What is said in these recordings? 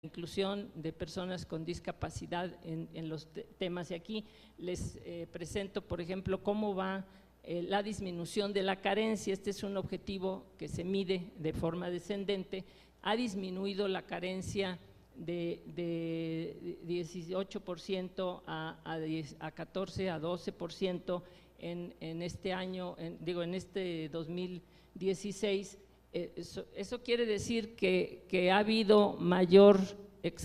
inclusión de personas con discapacidad en los temas. Y aquí les presento, por ejemplo, cómo va la disminución de la carencia. Este es un objetivo que se mide de forma descendente. Ha disminuido la carencia de 18% a 14, a 12% en este año, en este 2016. Eso quiere decir que ha habido mayor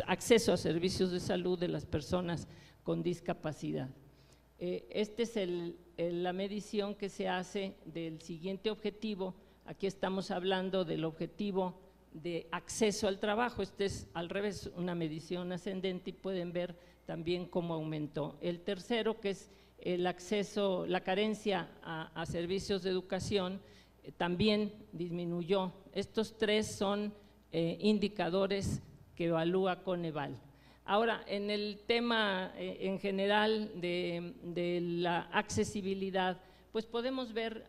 acceso a servicios de salud de las personas con discapacidad. Esta es la medición que se hace del siguiente objetivo. Aquí estamos hablando del objetivo de acceso al trabajo. Este es al revés, una medición ascendente, y pueden ver también cómo aumentó. El tercero, que es el acceso, la carencia a servicios de educación, también disminuyó. Estos tres son indicadores que evalúa Coneval. Ahora, en el tema en general de la accesibilidad, pues podemos ver,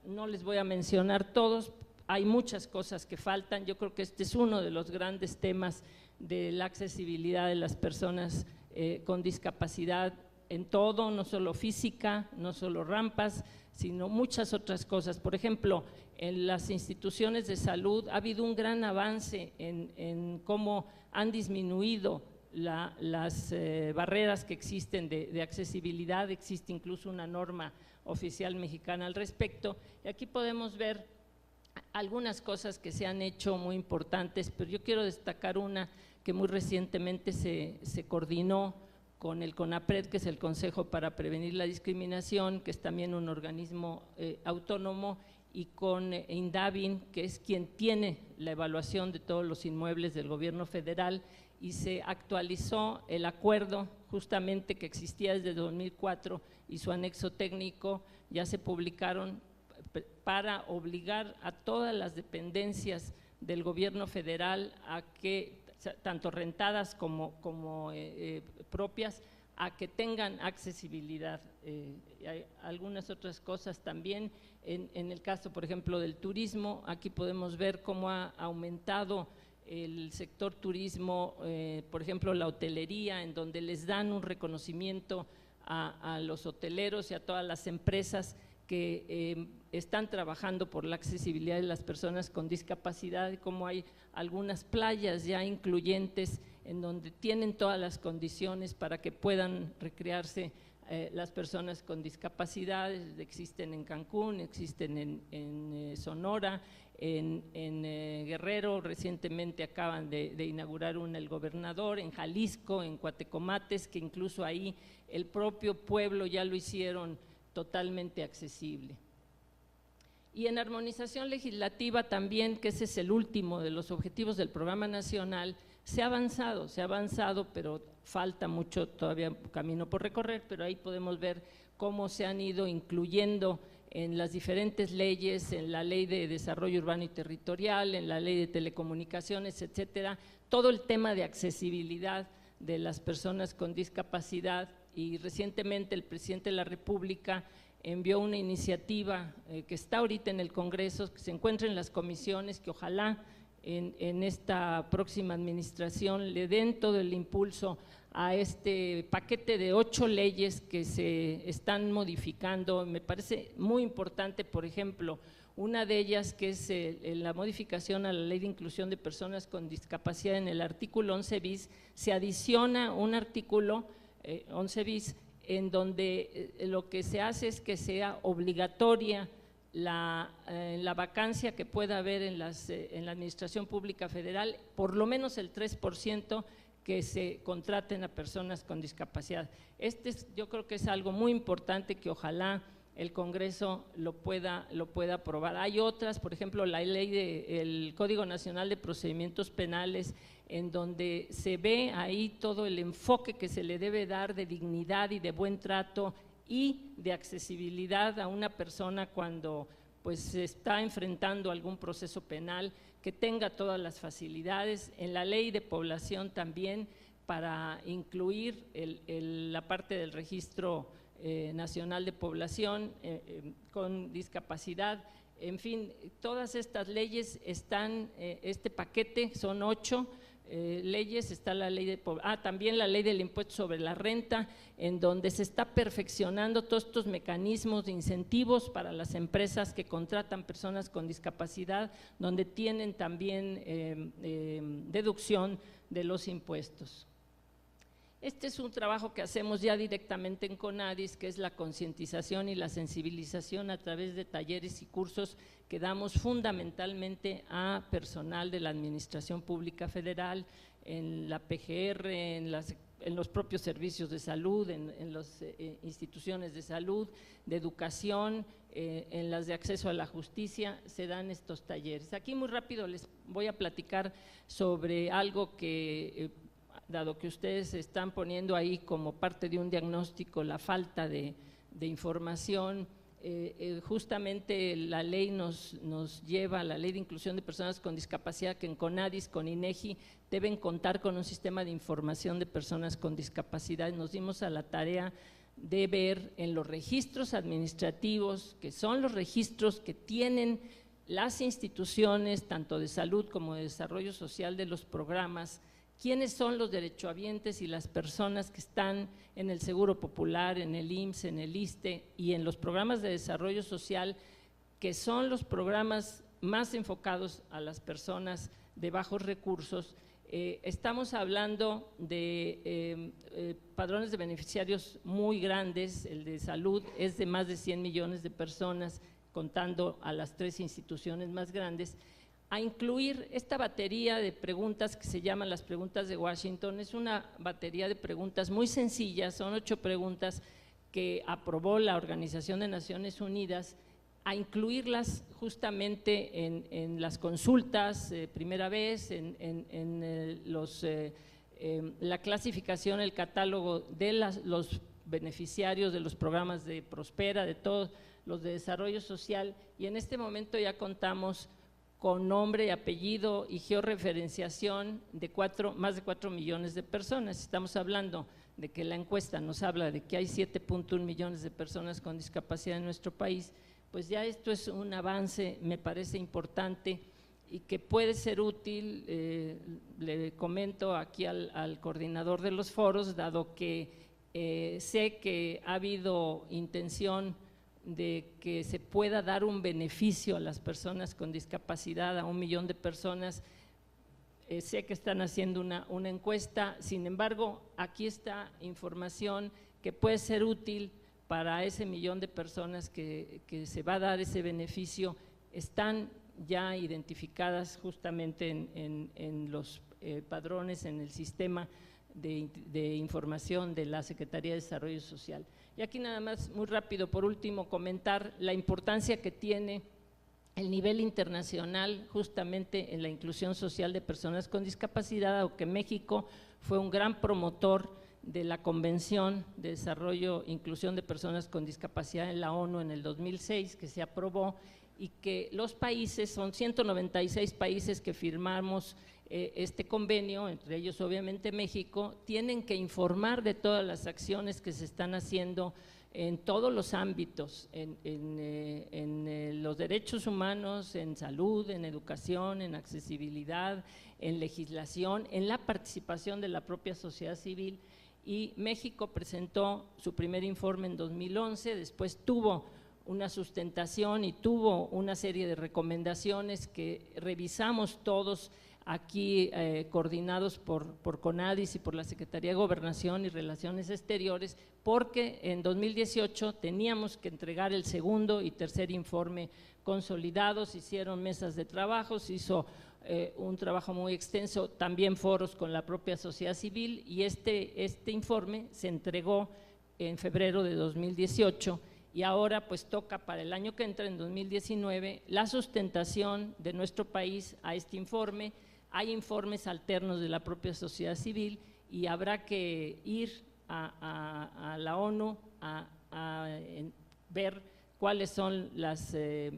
no les voy a mencionar todos, hay muchas cosas que faltan. Yo creo que este es uno de los grandes temas de la accesibilidad de las personas con discapacidad en todo, no solo física, no solo rampas, sino muchas otras cosas. Por ejemplo, en las instituciones de salud ha habido un gran avance en cómo han disminuido las barreras que existen de accesibilidad. Existe incluso una norma oficial mexicana al respecto, y aquí podemos ver algunas cosas que se han hecho muy importantes, pero yo quiero destacar una que muy recientemente se coordinó con el CONAPRED, que es el Consejo para Prevenir la Discriminación, que es también un organismo autónomo, y con INDAVIN, que es quien tiene la evaluación de todos los inmuebles del gobierno federal, y se actualizó el acuerdo justamente que existía desde 2004 y su anexo técnico ya se publicaron para obligar a todas las dependencias del gobierno federal a que, tanto rentadas como propias, a que tengan accesibilidad. Hay algunas otras cosas también, en el caso, por ejemplo, del turismo. Aquí podemos ver cómo ha aumentado el sector turismo, por ejemplo, la hotelería, en donde les dan un reconocimiento a los hoteleros y a todas las empresas que están trabajando por la accesibilidad de las personas con discapacidad, y como hay algunas playas ya incluyentes en donde tienen todas las condiciones para que puedan recrearse las personas con discapacidad. Existen en Cancún, existen en Sonora, en Guerrero, recientemente acaban de inaugurar una el gobernador, en Jalisco, en Cuatecomates, que incluso ahí el propio pueblo ya lo hicieron totalmente accesible. Y en armonización legislativa también, que ese es el último de los objetivos del Programa Nacional, se ha avanzado, pero falta mucho todavía camino por recorrer, pero ahí podemos ver cómo se han ido incluyendo en las diferentes leyes, en la Ley de Desarrollo Urbano y Territorial, en la Ley de Telecomunicaciones, etcétera, todo el tema de accesibilidad de las personas con discapacidad. Y recientemente el presidente de la República envió una iniciativa que está ahorita en el Congreso, que se encuentra en las comisiones, que ojalá en esta próxima administración le den todo el impulso a este paquete de 8 leyes que se están modificando. Me parece muy importante, por ejemplo, una de ellas, que es la modificación a la Ley de Inclusión de Personas con Discapacidad. En el artículo 11 bis se adiciona un artículo 11 bis en donde lo que se hace es que sea obligatoria la vacancia que pueda haber en la Administración Pública Federal, por lo menos el 3% que se contraten a personas con discapacidad. Yo creo que es algo muy importante que ojalá el Congreso lo pueda aprobar. Hay otras, por ejemplo, la ley del Código Nacional de Procedimientos Penales, en donde se ve ahí todo el enfoque que se le debe dar de dignidad y de buen trato y de accesibilidad a una persona cuando pues se está enfrentando algún proceso penal, que tenga todas las facilidades. En la Ley de Población también, para incluir la parte del Registro Nacional de Población con discapacidad. En fin, todas estas leyes están, este paquete son 8, leyes, está la ley de también la ley del impuesto sobre la renta, en donde se está perfeccionando todos estos mecanismos de incentivos para las empresas que contratan personas con discapacidad, donde tienen también deducción de los impuestos. Este es un trabajo que hacemos ya directamente en CONADIS, que es la concientización y la sensibilización a través de talleres y cursos que damos fundamentalmente a personal de la Administración Pública Federal, en la PGR, en los propios servicios de salud, en las instituciones de salud, de educación, en las de acceso a la justicia, se dan estos talleres. Aquí muy rápido les voy a platicar sobre algo que dado que ustedes están poniendo ahí como parte de un diagnóstico la falta de información, justamente la ley nos lleva, la ley de inclusión de personas con discapacidad, que en CONADIS, con INEGI, deben contar con un sistema de información de personas con discapacidad. Nos dimos a la tarea de ver en los registros administrativos, que son los registros que tienen las instituciones, tanto de salud como de desarrollo social de los programas, quiénes son los derechohabientes y las personas que están en el Seguro Popular, en el IMSS, en el ISSSTE y en los programas de desarrollo social, que son los programas más enfocados a las personas de bajos recursos. Estamos hablando de padrones de beneficiarios muy grandes. El de salud es de más de 100 millones de personas, contando a las 3 instituciones más grandes. A incluir esta batería de preguntas que se llaman las preguntas de Washington. Es una batería de preguntas muy sencillas, son 8 preguntas que aprobó la Organización de Naciones Unidas, a incluirlas justamente en las consultas primera vez, la clasificación, el catálogo de los beneficiarios de los programas de Prospera, de todos los de desarrollo social, y en este momento ya contamos con nombre, apellido y georreferenciación de más de 4 millones de personas. Estamos hablando de que la encuesta nos habla de que hay 7.1 millones de personas con discapacidad en nuestro país, pues ya esto es un avance, me parece importante y que puede ser útil. Le comento aquí al coordinador de los foros, dado que sé que ha habido intención de que se pueda dar un beneficio a las personas con discapacidad, a 1 millón de personas. Sé que están haciendo una encuesta, sin embargo, aquí está información que puede ser útil para ese 1 millón de personas que se va a dar ese beneficio. Están ya identificadas justamente en los padrones, en el sistema de información de la Secretaría de Desarrollo Social. Y aquí nada más, muy rápido, por último, comentar la importancia que tiene el nivel internacional justamente en la inclusión social de personas con discapacidad, aunque México fue un gran promotor de la Convención de Desarrollo e Inclusión de Personas con Discapacidad en la ONU en el 2006, que se aprobó, y que los países, son 196 países que firmamos este convenio, entre ellos obviamente México, tienen que informar de todas las acciones que se están haciendo en todos los ámbitos, en los derechos humanos, en salud, en educación, en accesibilidad, en legislación, en la participación de la propia sociedad civil. Y México presentó su primer informe en 2011, después tuvo una sustentación y tuvo una serie de recomendaciones que revisamos todos aquí, coordinados por CONADIS y por la Secretaría de Gobernación y Relaciones Exteriores, porque en 2018 teníamos que entregar el segundo y tercer informe consolidados. Hicieron mesas de trabajo, se hizo un trabajo muy extenso, también foros con la propia sociedad civil, y este informe se entregó en febrero de 2018. Y ahora pues toca para el año que entra, en 2019, la sustentación de nuestro país a este informe. Hay informes alternos de la propia sociedad civil y habrá que ir a la ONU a ver cuáles son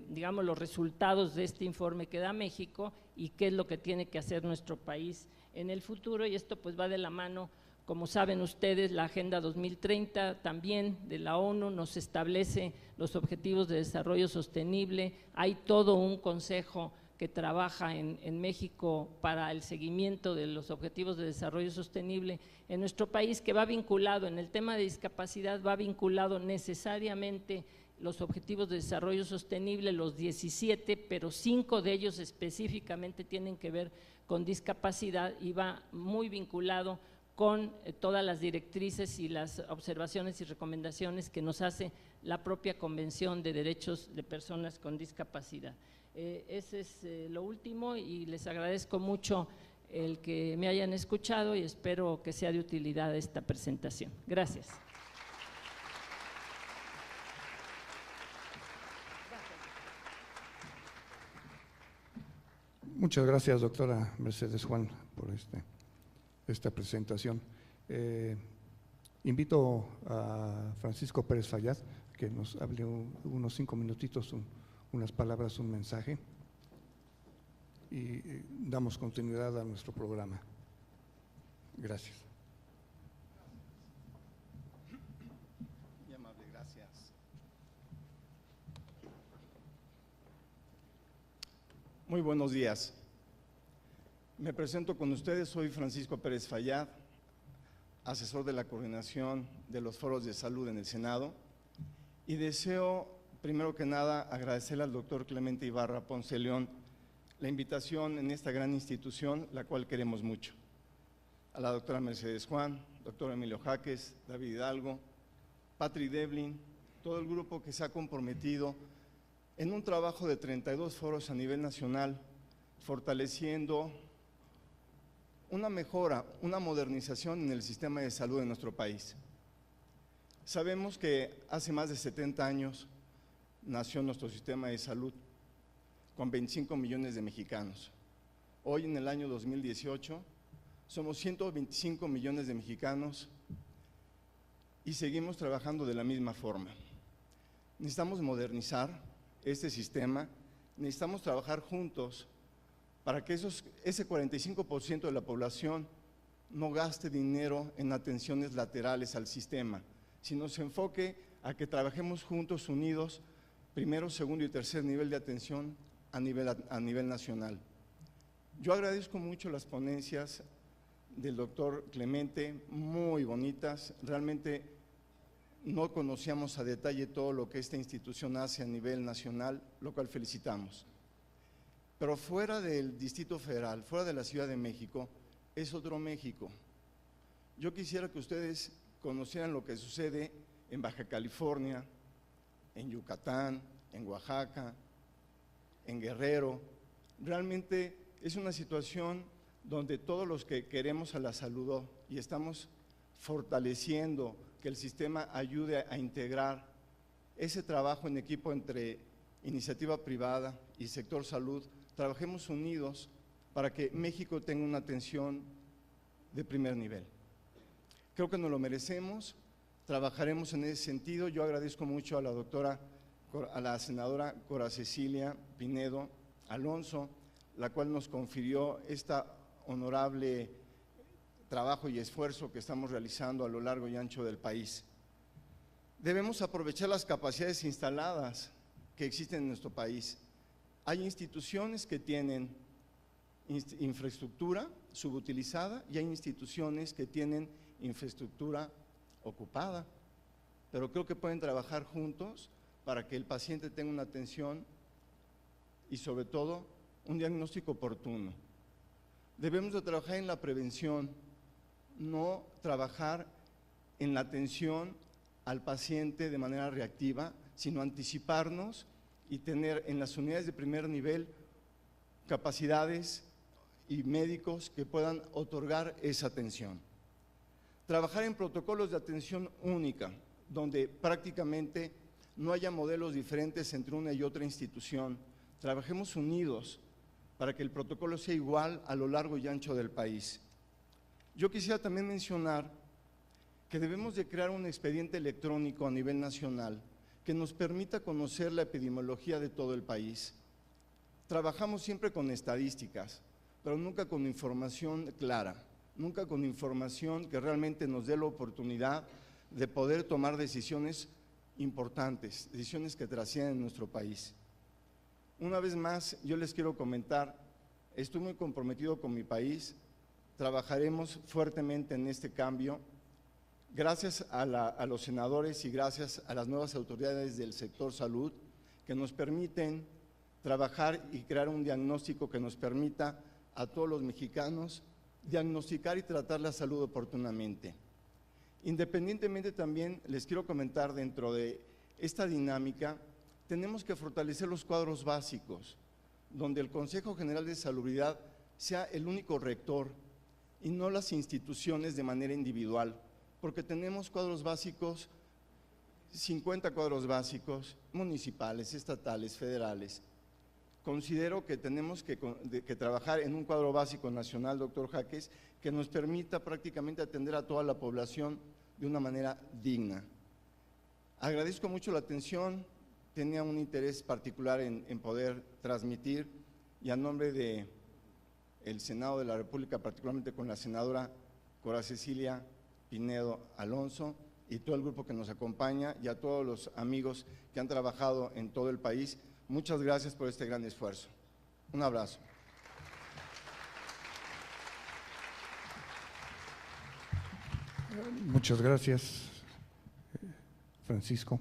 digamos, los resultados de este informe que da México y qué es lo que tiene que hacer nuestro país en el futuro. Y esto pues va de la mano. Como saben ustedes, la Agenda 2030 también de la ONU nos establece los objetivos de desarrollo sostenible. Hay todo un consejo que trabaja en México para el seguimiento de los objetivos de desarrollo sostenible en nuestro país, que va vinculado, en el tema de discapacidad, va vinculado necesariamente los objetivos de desarrollo sostenible, los 17, pero 5 de ellos específicamente tienen que ver con discapacidad y va muy vinculado con todas las directrices y las observaciones y recomendaciones que nos hace la propia Convención de Derechos de Personas con Discapacidad. Ese es lo último y les agradezco mucho el que me hayan escuchado y espero que sea de utilidad esta presentación. Gracias. Muchas gracias, doctora Mercedes Juan, por esta presentación. Invito a Francisco Pérez Fayad que nos hable unos 5 minutitos, unas palabras, un mensaje, y damos continuidad a nuestro programa. Gracias. Muy amable, gracias. Muy buenos días. Me presento con ustedes, soy Francisco Pérez Fayad, asesor de la coordinación de los foros de salud en el Senado, y deseo, primero que nada, agradecerle al doctor Clemente Ibarra Ponce León la invitación en esta gran institución, la cual queremos mucho. A la doctora Mercedes Juan, doctor Emilio Jaques, David Hidalgo, Patrick Devlin, todo el grupo que se ha comprometido en un trabajo de 32 foros a nivel nacional, fortaleciendo una mejora, una modernización en el sistema de salud de nuestro país. Sabemos que hace más de 70 años nació nuestro sistema de salud con 25 millones de mexicanos. Hoy, en el año 2018, somos 125 millones de mexicanos y seguimos trabajando de la misma forma. Necesitamos modernizar este sistema, necesitamos trabajar juntos para que ese 45% de la población no gaste dinero en atenciones laterales al sistema, sino se enfoque a que trabajemos juntos, unidos, primero, segundo y tercer nivel de atención a nivel nacional. Yo agradezco mucho las ponencias del doctor Clemente, muy bonitas, realmente no conocíamos a detalle todo lo que esta institución hace a nivel nacional, lo cual felicitamos. Pero fuera del Distrito Federal, fuera de la Ciudad de México, es otro México. Yo quisiera que ustedes conocieran lo que sucede en Baja California, en Yucatán, en Oaxaca, en Guerrero. Realmente es una situación donde todos los que queremos a la salud y estamos fortaleciendo que el sistema ayude a integrar ese trabajo en equipo entre iniciativa privada y sector salud, trabajemos unidos para que México tenga una atención de primer nivel. Creo que nos lo merecemos, trabajaremos en ese sentido. Yo agradezco mucho a la senadora Cora Cecilia Pinedo Alonso, la cual nos confirió esta honorable trabajo y esfuerzo que estamos realizando a lo largo y ancho del país. Debemos aprovechar las capacidades instaladas que existen en nuestro país. Hay instituciones que tienen infraestructura subutilizada y hay instituciones que tienen infraestructura ocupada, pero creo que pueden trabajar juntos para que el paciente tenga una atención y sobre todo un diagnóstico oportuno. Debemos de trabajar en la prevención, no trabajar en la atención al paciente de manera reactiva, sino anticiparnos y tener en las unidades de primer nivel capacidades y médicos que puedan otorgar esa atención. Trabajar en protocolos de atención única, donde prácticamente no haya modelos diferentes entre una y otra institución. Trabajemos unidos para que el protocolo sea igual a lo largo y ancho del país. Yo quisiera también mencionar que debemos de crear un expediente electrónico a nivel nacional que nos permita conocer la epidemiología de todo el país. Trabajamos siempre con estadísticas, pero nunca con información clara, nunca con información que realmente nos dé la oportunidad de poder tomar decisiones importantes, decisiones que trascienden nuestro país. Una vez más, yo les quiero comentar, estoy muy comprometido con mi país, trabajaremos fuertemente en este cambio. Gracias a los senadores y gracias a las nuevas autoridades del sector salud que nos permiten trabajar y crear un diagnóstico que nos permita a todos los mexicanos diagnosticar y tratar la salud oportunamente. Independientemente también les quiero comentar, dentro de esta dinámica tenemos que fortalecer los cuadros básicos, donde el Consejo General de Salubridad sea el único rector y no las instituciones de manera individual, porque tenemos cuadros básicos, 50 cuadros básicos, municipales, estatales, federales. Considero que tenemos que trabajar en un cuadro básico nacional, doctor Jaques, que nos permita prácticamente atender a toda la población de una manera digna. Agradezco mucho la atención, tenía un interés particular en poder transmitir, y a nombre del Senado de la República, particularmente con la senadora Cora Cecilia Pinedo Alonso y todo el grupo que nos acompaña, y a todos los amigos que han trabajado en todo el país, muchas gracias por este gran esfuerzo. Un abrazo. Muchas gracias, Francisco,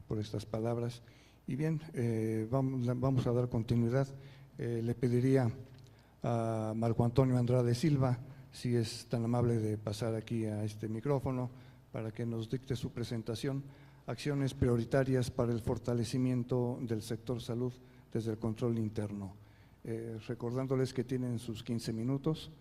por estas palabras. Y bien, vamos a dar continuidad. Le pediría a Marco Antonio Andrade Silva, si es tan amable de pasar aquí a este micrófono para que nos dicte su presentación, acciones prioritarias para el fortalecimiento del sector salud desde el control interno. Recordándoles que tienen sus 15 minutos.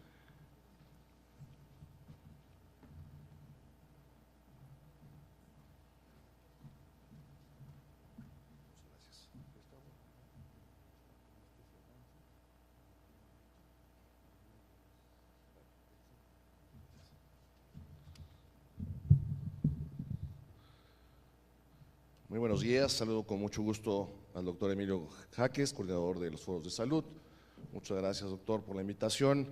Muy buenos días, saludo con mucho gusto al doctor Emilio Jaques, coordinador de los foros de salud. Muchas gracias, doctor, por la invitación.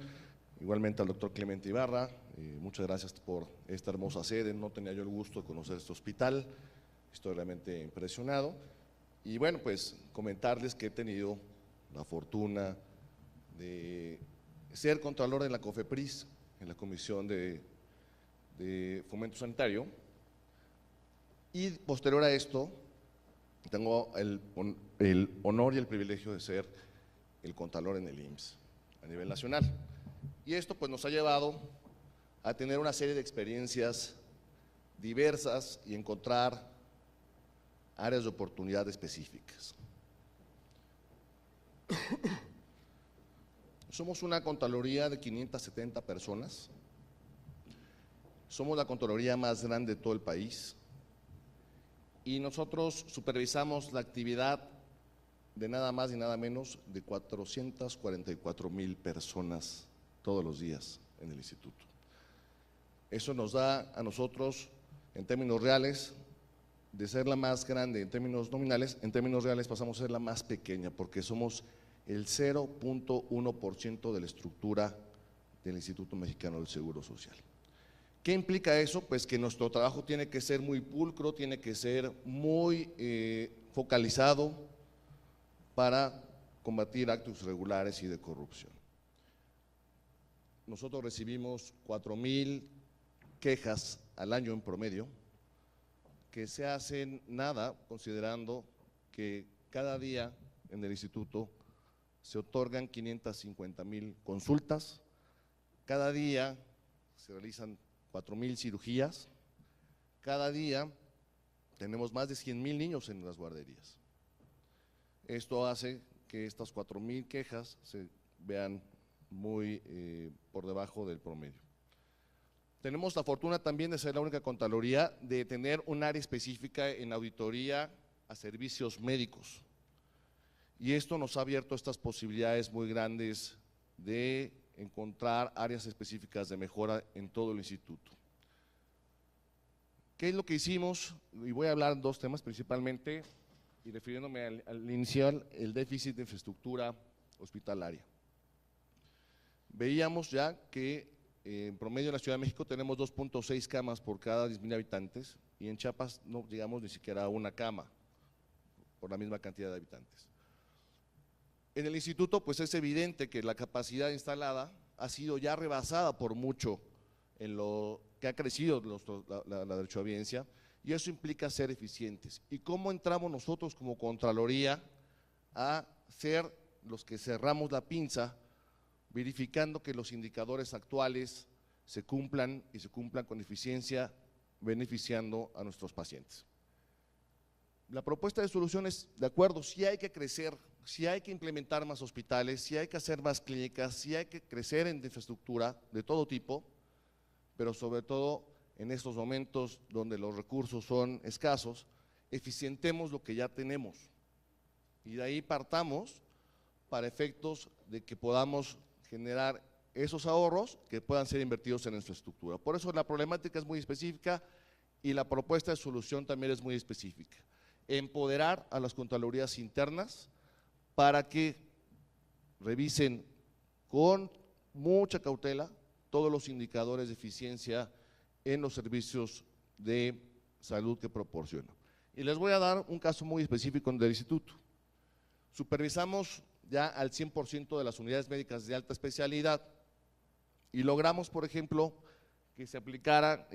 Igualmente al doctor Clemente Ibarra, muchas gracias por esta hermosa sede. No tenía yo el gusto de conocer este hospital, estoy realmente impresionado. Y bueno, pues comentarles que he tenido la fortuna de ser contralor en la COFEPRIS, en la Comisión de Fomento Sanitario. Y posterior a esto, tengo el honor y el privilegio de ser el contralor en el IMSS a nivel nacional. Y esto pues nos ha llevado a tener una serie de experiencias diversas y encontrar áreas de oportunidad específicas. Somos una contraloría de 570 personas, somos la contraloría más grande de todo el país, y nosotros supervisamos la actividad de nada más y nada menos de 444,000 personas todos los días en el instituto. Eso nos da a nosotros, en términos reales, de ser la más grande en términos nominales, en términos reales pasamos a ser la más pequeña, porque somos el 0.1% de la estructura del Instituto Mexicano del Seguro Social. ¿Qué implica eso? Pues que nuestro trabajo tiene que ser muy pulcro, tiene que ser muy focalizado para combatir actos irregulares y de corrupción. Nosotros recibimos 4,000 quejas al año en promedio, que se hacen nada considerando que cada día en el instituto se otorgan 550,000 consultas, cada día se realizan 4,000 cirugías, cada día tenemos más de 100,000 niños en las guarderías. Esto hace que estas 4,000 quejas se vean muy por debajo del promedio. Tenemos la fortuna también de ser la única contraloría de tener un área específica en auditoría a servicios médicos, y esto nos ha abierto estas posibilidades muy grandes de encontrar áreas específicas de mejora en todo el instituto. ¿Qué es lo que hicimos? Y voy a hablar de dos temas principalmente, y refiriéndome al inicial, el déficit de infraestructura hospitalaria. Veíamos ya que en promedio en la Ciudad de México tenemos 2.6 camas por cada 10,000 habitantes, y en Chiapas no llegamos ni siquiera a una cama por la misma cantidad de habitantes. En el instituto, pues es evidente que la capacidad instalada ha sido ya rebasada por mucho en lo que ha crecido la derechohabiencia, y eso implica ser eficientes. ¿Y cómo entramos nosotros como Contraloría a ser los que cerramos la pinza, verificando que los indicadores actuales se cumplan y se cumplan con eficiencia, beneficiando a nuestros pacientes? La propuesta de soluciones, de acuerdo, sí hay que crecer, sí hay que implementar más hospitales, sí hay que hacer más clínicas, sí hay que crecer en infraestructura de todo tipo, pero sobre todo en estos momentos donde los recursos son escasos, eficientemos lo que ya tenemos y de ahí partamos para efectos de que podamos generar esos ahorros que puedan ser invertidos en infraestructura. Por eso la problemática es muy específica y la propuesta de solución también es muy específica. Empoderar a las contralorías internas para que revisen con mucha cautela todos los indicadores de eficiencia en los servicios de salud que proporciona. Y les voy a dar un caso muy específico del instituto. Supervisamos ya al 100% de las unidades médicas de alta especialidad y logramos, por ejemplo, que se aplicara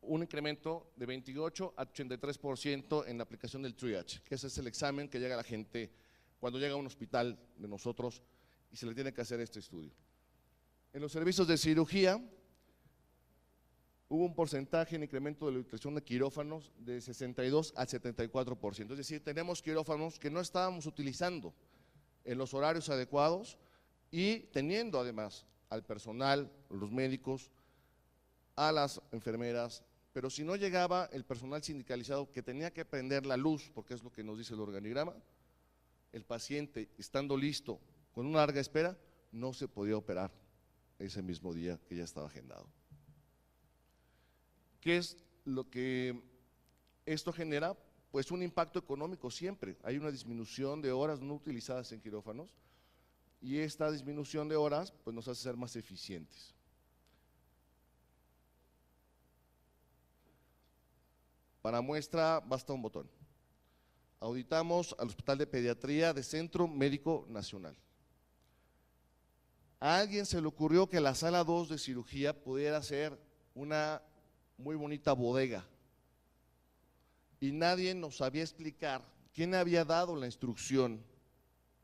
un incremento de 28 a 83% en la aplicación del triage, que ese es el examen que llega a la gente cuando llega a un hospital de nosotros y se le tiene que hacer este estudio. En los servicios de cirugía hubo un porcentaje en incremento de la utilización de quirófanos de 62 al 74%, es decir, tenemos quirófanos que no estábamos utilizando en los horarios adecuados y teniendo además al personal, los médicos, a las enfermeras, pero si no llegaba el personal sindicalizado que tenía que prender la luz, porque es lo que nos dice el organigrama, el paciente estando listo con una larga espera, no se podía operar ese mismo día que ya estaba agendado. ¿Qué es lo que esto genera? Pues un impacto económico siempre. Hay una disminución de horas no utilizadas en quirófanos y esta disminución de horas pues nos hace ser más eficientes. Para muestra basta un botón. Auditamos al Hospital de Pediatría de Centro Médico Nacional. A alguien se le ocurrió que la sala 2 de cirugía pudiera ser una muy bonita bodega y nadie nos sabía explicar quién había dado la instrucción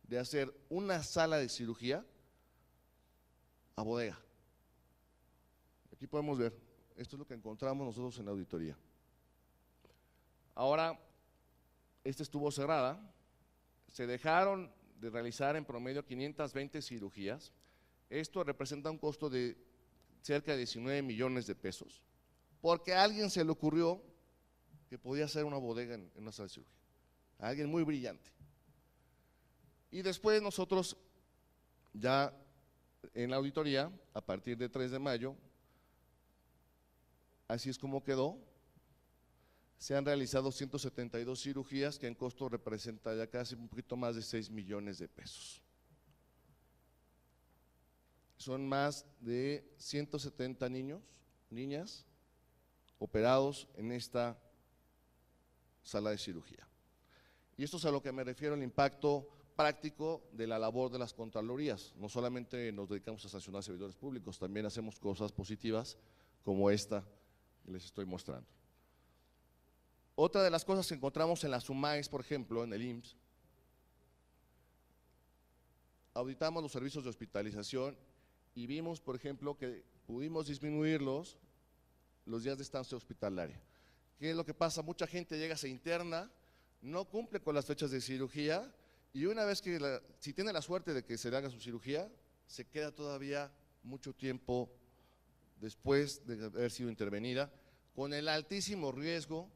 de hacer una sala de cirugía a bodega. Aquí podemos ver, esto es lo que encontramos nosotros en la auditoría. Ahora, esta estuvo cerrada, se dejaron de realizar en promedio 520 cirugías, esto representa un costo de cerca de 19 millones de pesos, porque a alguien se le ocurrió que podía hacer una bodega en una sala de cirugía, a alguien muy brillante. Y después nosotros ya en la auditoría, a partir de 3 de mayo, así es como quedó, se han realizado 172 cirugías que en costo representa ya casi un poquito más de 6 millones de pesos. Son más de 170 niños, niñas, operados en esta sala de cirugía. Y esto es a lo que me refiero, el impacto práctico de la labor de las contralorías. No solamente nos dedicamos a sancionar servidores públicos, también hacemos cosas positivas como esta que les estoy mostrando. Otra de las cosas que encontramos en la SUMAES, por ejemplo, en el IMSS, auditamos los servicios de hospitalización y vimos, por ejemplo, que pudimos disminuirlos los días de estancia hospitalaria. ¿Qué es lo que pasa? Mucha gente llega, se interna, no cumple con las fechas de cirugía y una vez que, si tiene la suerte de que se le haga su cirugía, se queda todavía mucho tiempo después de haber sido intervenida, con el altísimo riesgo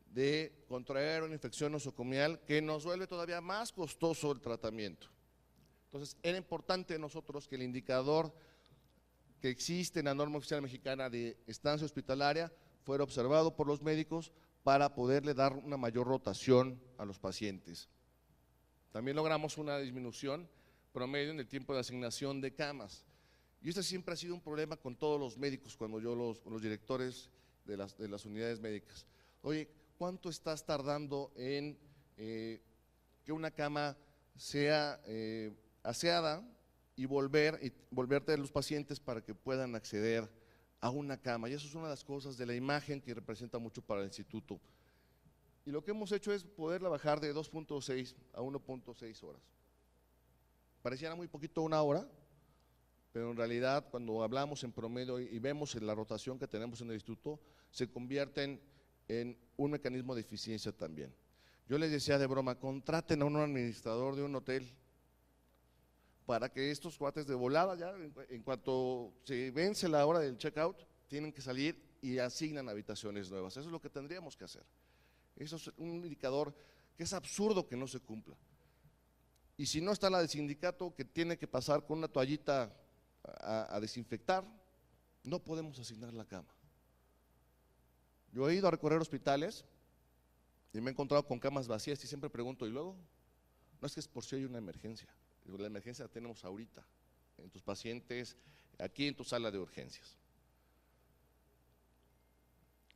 de contraer una infección nosocomial que nos vuelve todavía más costoso el tratamiento. Entonces, era importante nosotros que el indicador que existe en la norma oficial mexicana de estancia hospitalaria fuera observado por los médicos para poderle dar una mayor rotación a los pacientes. También logramos una disminución promedio en el tiempo de asignación de camas. Y este siempre ha sido un problema con todos los médicos, cuando yo los directores de las unidades médicas. Oye, ¿cuánto estás tardando en que una cama sea aseada y volverte a los pacientes para que puedan acceder a una cama. Y eso es una de las cosas de la imagen que representa mucho para el instituto. Y lo que hemos hecho es poderla bajar de 2.6 a 1.6 horas. Pareciera muy poquito una hora, pero en realidad cuando hablamos en promedio y vemos en la rotación que tenemos en el instituto, se convierten en un mecanismo de eficiencia también. Yo les decía de broma, contraten a un administrador de un hotel para que estos cuates de volada ya, en cuanto se vence la hora del checkout, tienen que salir y asignan habitaciones nuevas. Eso es lo que tendríamos que hacer. Eso es un indicador que es absurdo que no se cumpla. Y si no está la del sindicato que tiene que pasar con una toallita a desinfectar, no podemos asignar la cama. Yo he ido a recorrer hospitales y me he encontrado con camas vacías y siempre pregunto, ¿y luego? No, es que es por si hay una emergencia. La emergencia la tenemos ahorita, en tus pacientes, aquí en tu sala de urgencias.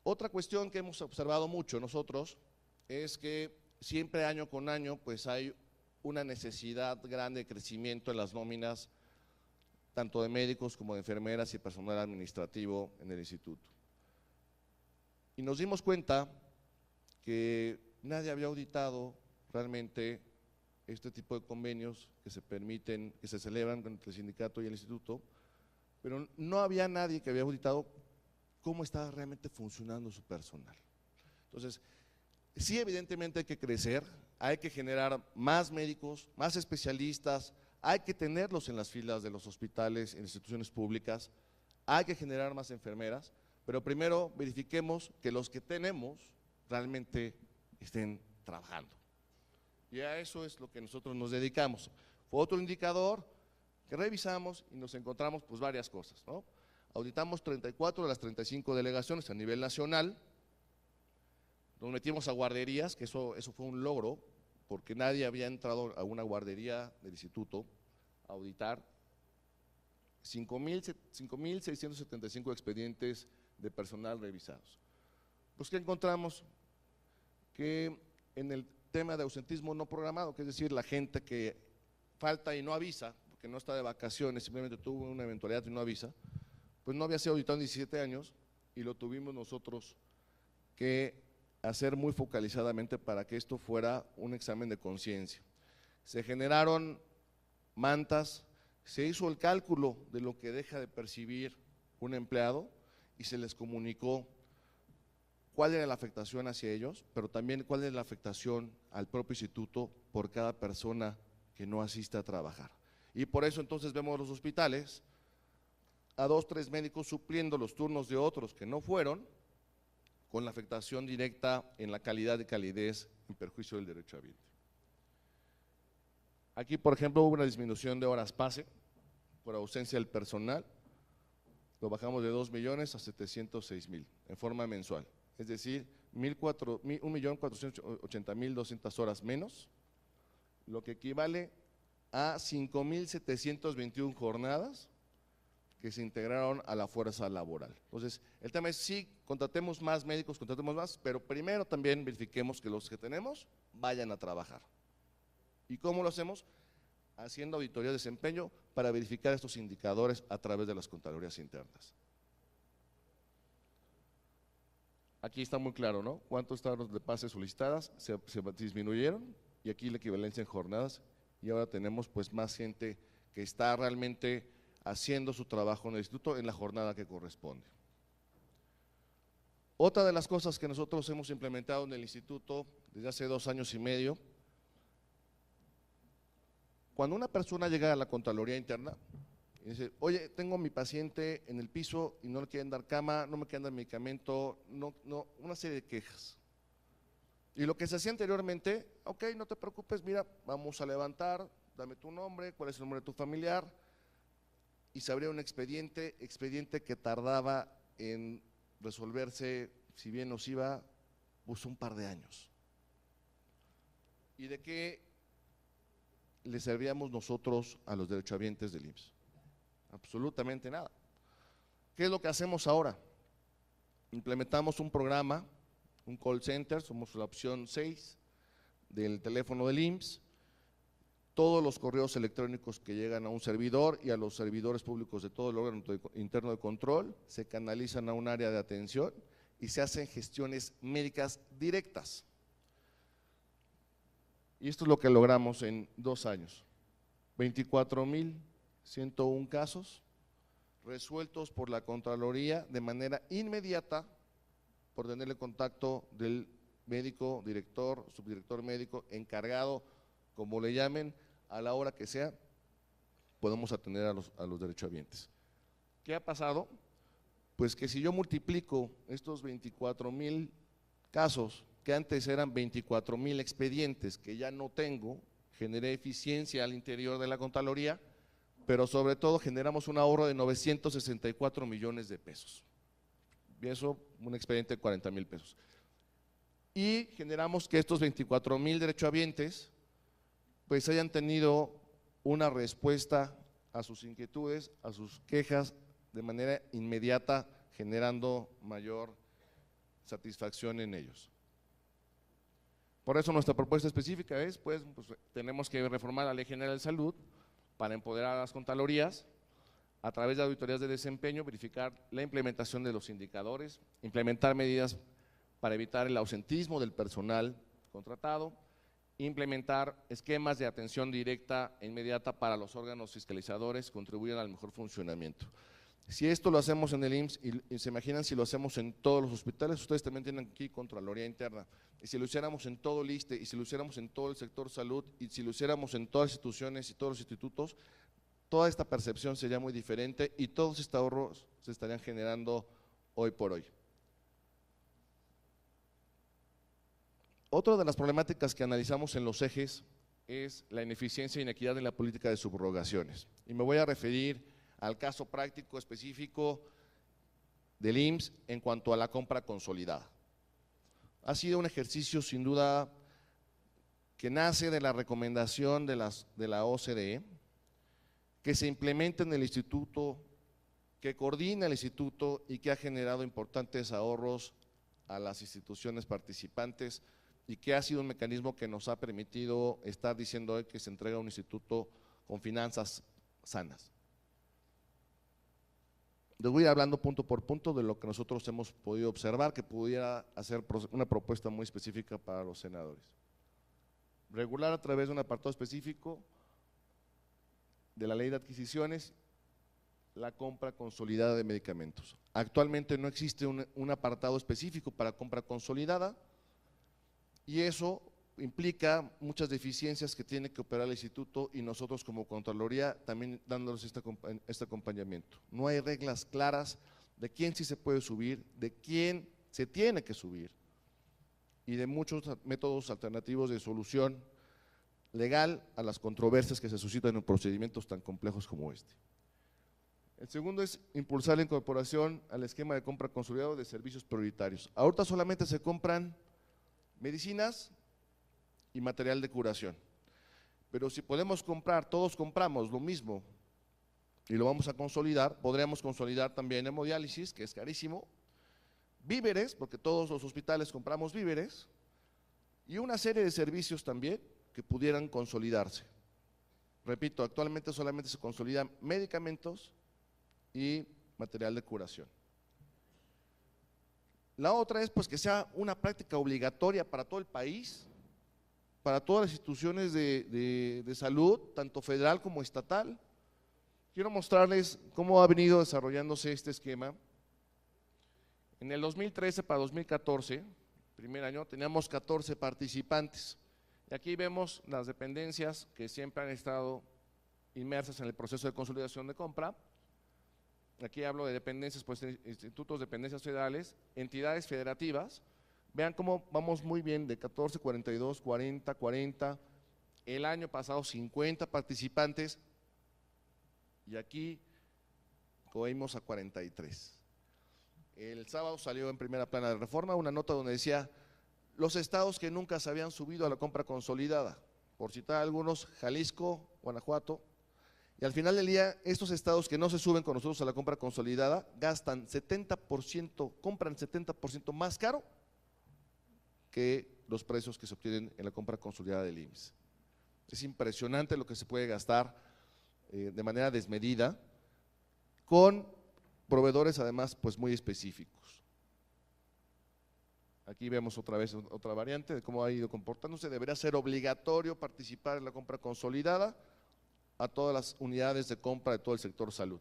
Otra cuestión que hemos observado mucho nosotros es que siempre año con año pues hay una necesidad grande de crecimiento en las nóminas, tanto de médicos como de enfermeras y personal administrativo en el instituto. Y nos dimos cuenta que nadie había auditado realmente este tipo de convenios que se permiten, que se celebran entre el sindicato y el instituto, pero no había nadie que había auditado cómo estaba realmente funcionando su personal. Entonces, sí, evidentemente hay que crecer, hay que generar más médicos, más especialistas, hay que tenerlos en las filas de los hospitales, en instituciones públicas, hay que generar más enfermeras, pero primero verifiquemos que los que tenemos realmente estén trabajando. Y a eso es lo que nosotros nos dedicamos. Fue otro indicador que revisamos y nos encontramos pues varias cosas, ¿no? Auditamos 34 de las 35 delegaciones a nivel nacional, nos metimos a guarderías, que eso fue un logro, porque nadie había entrado a una guardería del instituto a auditar 5,675 expedientes de personal revisados. Pues ¿qué encontramos? Que en el tema de ausentismo no programado, que es decir, la gente que falta y no avisa, porque no está de vacaciones, simplemente tuvo una eventualidad y no avisa, pues no había sido auditado en 17 años y lo tuvimos nosotros que hacer muy focalizadamente para que esto fuera un examen de conciencia. Se generaron mantas, se hizo el cálculo de lo que deja de percibir un empleado y se les comunicó cuál era la afectación hacia ellos, pero también cuál es la afectación al propio instituto por cada persona que no asiste a trabajar. Y por eso entonces vemos los hospitales a 2, 3 médicos supliendo los turnos de otros que no fueron, con la afectación directa en la calidad y calidez en perjuicio del derecho a vida. Aquí, por ejemplo, hubo una disminución de horas pase por ausencia del personal, lo bajamos de 2 millones a 706,000 en forma mensual, es decir, 1,480,200 horas menos, lo que equivale a 5,721 jornadas que se integraron a la fuerza laboral. Entonces, el tema es sí, contratemos más médicos, contratemos más, pero primero también verifiquemos que los que tenemos vayan a trabajar. ¿Y cómo lo hacemos? Haciendo auditoría de desempeño para verificar estos indicadores a través de las contralorías internas. Aquí está muy claro, ¿no? ¿Cuántos estados de pases solicitadas se disminuyeron? Y aquí la equivalencia en jornadas, y ahora tenemos pues más gente que está realmente haciendo su trabajo en el instituto en la jornada que corresponde. Otra de las cosas que nosotros hemos implementado en el instituto desde hace 2 años y medio, cuando una persona llega a la Contraloría Interna y dice, oye, tengo a mi paciente en el piso y no le quieren dar cama, no me quieren dar medicamento, una serie de quejas. Y lo que se hacía anteriormente, ok, no te preocupes, mira, vamos a levantar, dame tu nombre, cuál es el nombre de tu familiar, y se abría un expediente que tardaba en resolverse, si bien nos iba, pues un par de años. ¿Y de qué le servíamos nosotros a los derechohabientes del IMSS? Absolutamente nada. ¿Qué es lo que hacemos ahora? Implementamos un programa, un call center, somos la opción 6 del teléfono del IMSS. todos los correos electrónicos que llegan a un servidor y a los servidores públicos de todo el órgano interno de control, se canalizan a un área de atención y se hacen gestiones médicas directas. Y esto es lo que logramos en 2 años, 24,101 casos resueltos por la Contraloría de manera inmediata por tenerle contacto del médico, director, subdirector médico, encargado, como le llamen, a la hora que sea, podemos atender a los derechohabientes. ¿Qué ha pasado? Pues que si yo multiplico estos 24,000 casos, que antes eran 24,000 expedientes que ya no tengo, generé eficiencia al interior de la Contraloría, pero sobre todo generamos un ahorro de 964 millones de pesos. Y eso, un expediente de 40,000 pesos. Y generamos que estos 24,000 derechohabientes pues hayan tenido una respuesta a sus inquietudes, a sus quejas de manera inmediata, generando mayor satisfacción en ellos. Por eso nuestra propuesta específica es, pues tenemos que reformar la Ley General de Salud para empoderar a las Contralorías a través de auditorías de desempeño, verificar la implementación de los indicadores, implementar medidas para evitar el ausentismo del personal contratado, implementar esquemas de atención directa e inmediata para los órganos fiscalizadores, contribuyen al mejor funcionamiento. Si esto lo hacemos en el IMSS y se imaginan si lo hacemos en todos los hospitales, ustedes también tienen aquí Contraloría Interna, y si lo hiciéramos en todo el ISSSTE, y si lo hiciéramos en todo el sector salud, y si lo hiciéramos en todas las instituciones y todos los institutos, toda esta percepción sería muy diferente y todos estos ahorros se estarían generando hoy por hoy. Otra de las problemáticas que analizamos en los ejes es la ineficiencia e inequidad en la política de subrogaciones, y me voy a referir al caso práctico específico del IMSS en cuanto a la compra consolidada. Ha sido un ejercicio sin duda que nace de la recomendación de la OCDE, que se implementa en el instituto, que coordina el instituto y que ha generado importantes ahorros a las instituciones participantes y que ha sido un mecanismo que nos ha permitido estar diciendo hoy que se entrega un instituto con finanzas sanas. Les voy a ir hablando punto por punto de lo que nosotros hemos podido observar, que pudiera hacer una propuesta muy específica para los senadores. Regular a través de un apartado específico de la ley de adquisiciones la compra consolidada de medicamentos. Actualmente no existe un apartado específico para compra consolidada y eso implica muchas deficiencias que tiene que operar el instituto y nosotros como Contraloría también dándoles este acompañamiento. No hay reglas claras de quién sí se puede subir, de quién se tiene que subir y de muchos métodos alternativos de solución legal a las controversias que se suscitan en procedimientos tan complejos como este. El segundo es impulsar la incorporación al esquema de compra consolidado de servicios prioritarios. Ahorita solamente se compran medicinas y material de curación, pero si podemos comprar, todos compramos lo mismo y lo vamos a consolidar, podríamos consolidar también hemodiálisis, que es carísimo, víveres, porque todos los hospitales compramos víveres, y una serie de servicios también que pudieran consolidarse. Repito, actualmente solamente se consolidan medicamentos y material de curación. La otra es pues que sea una práctica obligatoria para todo el país, para todas las instituciones de salud, tanto federal como estatal. Quiero mostrarles cómo ha venido desarrollándose este esquema. En el 2013 para 2014, primer año, teníamos 14 participantes. Y aquí vemos las dependencias que siempre han estado inmersas en el proceso de consolidación de compra. Aquí hablo de dependencias, pues institutos, dependencias federales, entidades federativas. Vean cómo vamos muy bien de 14, 42, 40, 40, el año pasado 50 participantes y aquí cohibimos a 43. El sábado salió en primera plana de Reforma una nota donde decía los estados que nunca se habían subido a la compra consolidada, por citar algunos, Jalisco, Guanajuato, y al final del día estos estados que no se suben con nosotros a la compra consolidada gastan 70%, compran 70% más caro que los precios que se obtienen en la compra consolidada del IMSS. Es impresionante lo que se puede gastar de manera desmedida con proveedores además pues muy específicos. Aquí vemos otra vez otra variante de cómo ha ido comportándose. Debería ser obligatorio participar en la compra consolidada a todas las unidades de compra de todo el sector salud.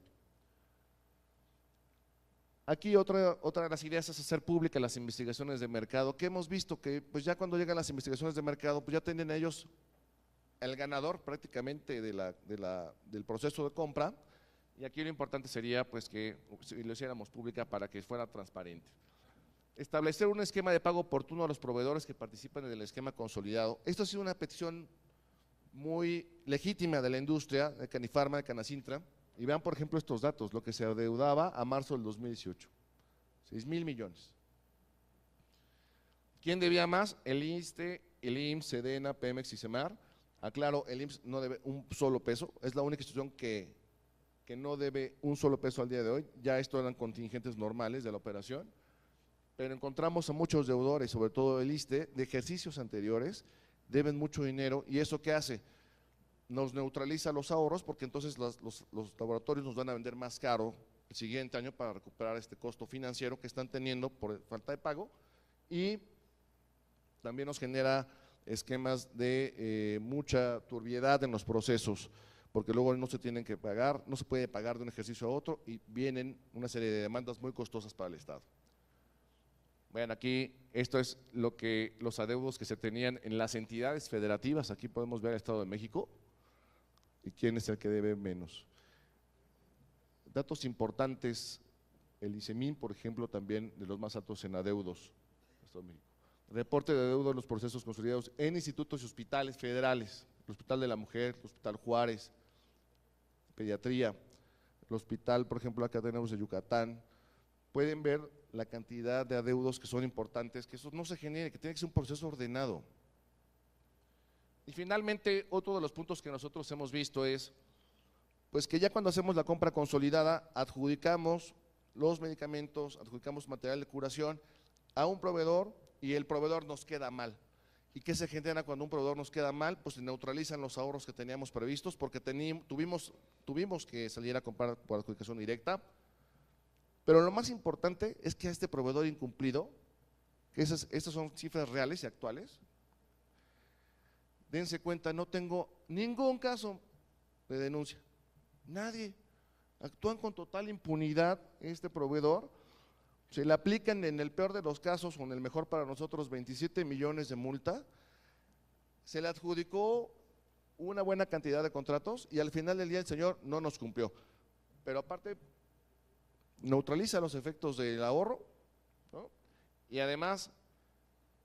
Aquí otra de las ideas es hacer públicas las investigaciones de mercado, que hemos visto que pues ya cuando llegan las investigaciones de mercado, pues ya tienen ellos el ganador prácticamente del proceso de compra, y aquí lo importante sería pues que lo hiciéramos pública para que fuera transparente. Establecer un esquema de pago oportuno a los proveedores que participan en el esquema consolidado. Esto ha sido una petición muy legítima de la industria, de Canifarma, de Canacintra, y vean por ejemplo estos datos, lo que se adeudaba a marzo del 2018, 6,000 millones. ¿Quién debía más? El ISSSTE, el IMSS, SEDENA, Pemex y CEMAR. Aclaro, el IMSS no debe un solo peso, es la única institución que no debe un solo peso al día de hoy, ya esto eran contingentes normales de la operación, pero encontramos a muchos deudores, sobre todo el ISSSTE, de ejercicios anteriores, deben mucho dinero, y ¿eso qué hace? Nos neutraliza los ahorros, porque entonces los laboratorios nos van a vender más caro el siguiente año para recuperar este costo financiero que están teniendo por falta de pago, y también nos genera esquemas de mucha turbiedad en los procesos, porque luego no se tienen que pagar, no se puede pagar de un ejercicio a otro y vienen una serie de demandas muy costosas para el Estado. Vean aquí, esto es lo que los adeudos que se tenían en las entidades federativas, aquí podemos ver el Estado de México y quién es el que debe menos. Datos importantes, el ICEMIN, por ejemplo, también de los más altos en adeudos, Estado de México. Reporte de adeudos en los procesos consolidados en institutos y hospitales federales, el Hospital de la Mujer, el Hospital Juárez, Pediatría, el hospital, por ejemplo, acá tenemos de Yucatán. Pueden ver la cantidad de adeudos que son importantes, que eso no se genere, que tiene que ser un proceso ordenado. Y finalmente, otro de los puntos que nosotros hemos visto es, pues que ya cuando hacemos la compra consolidada, adjudicamos los medicamentos, adjudicamos material de curación a un proveedor y el proveedor nos queda mal. ¿Y qué se genera cuando un proveedor nos queda mal? Pues se neutralizan los ahorros que teníamos previstos, porque tuvimos que salir a comprar por adjudicación directa. Pero lo más importante es que a este proveedor incumplido, que estas son cifras reales y actuales, dense cuenta, no tengo ningún caso de denuncia, nadie, actúan con total impunidad este proveedor, se le aplican en el peor de los casos o en el mejor para nosotros 27 millones de multa, se le adjudicó una buena cantidad de contratos y al final del día el señor no nos cumplió, pero aparte neutraliza los efectos del ahorro, ¿no? Y además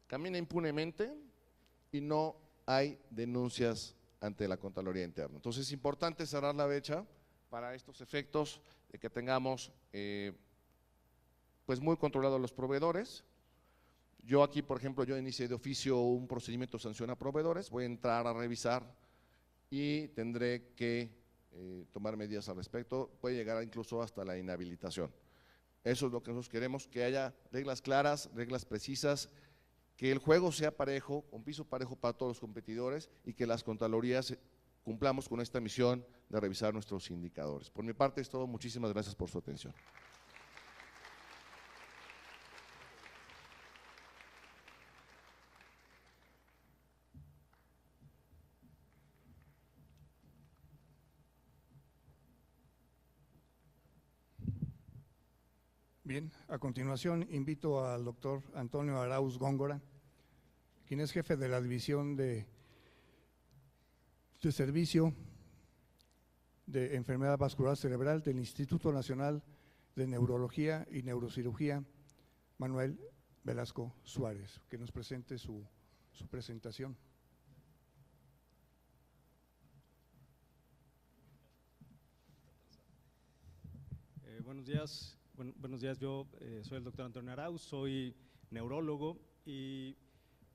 camina impunemente y no hay denuncias ante la Contraloría Interna. Entonces es importante cerrar la brecha para estos efectos de que tengamos pues muy controlados los proveedores. Yo aquí, por ejemplo, yo inicié de oficio un procedimiento de sanción a proveedores, voy a entrar a revisar y tendré que tomar medidas al respecto, puede llegar incluso hasta la inhabilitación. Eso es lo que nosotros queremos, que haya reglas claras, reglas precisas, que el juego sea parejo, un piso parejo para todos los competidores y que las Contralorías cumplamos con esta misión de revisar nuestros indicadores. Por mi parte es todo, muchísimas gracias por su atención. Bien, a continuación invito al doctor Antonio Arauz Góngora, quien es jefe de la División de Servicio de Enfermedad Vascular Cerebral del Instituto Nacional de Neurología y Neurocirugía, Manuel Velasco Suárez, que nos presente su presentación. Buenos días. Buenos días, yo soy el doctor Antonio Arauz, soy neurólogo y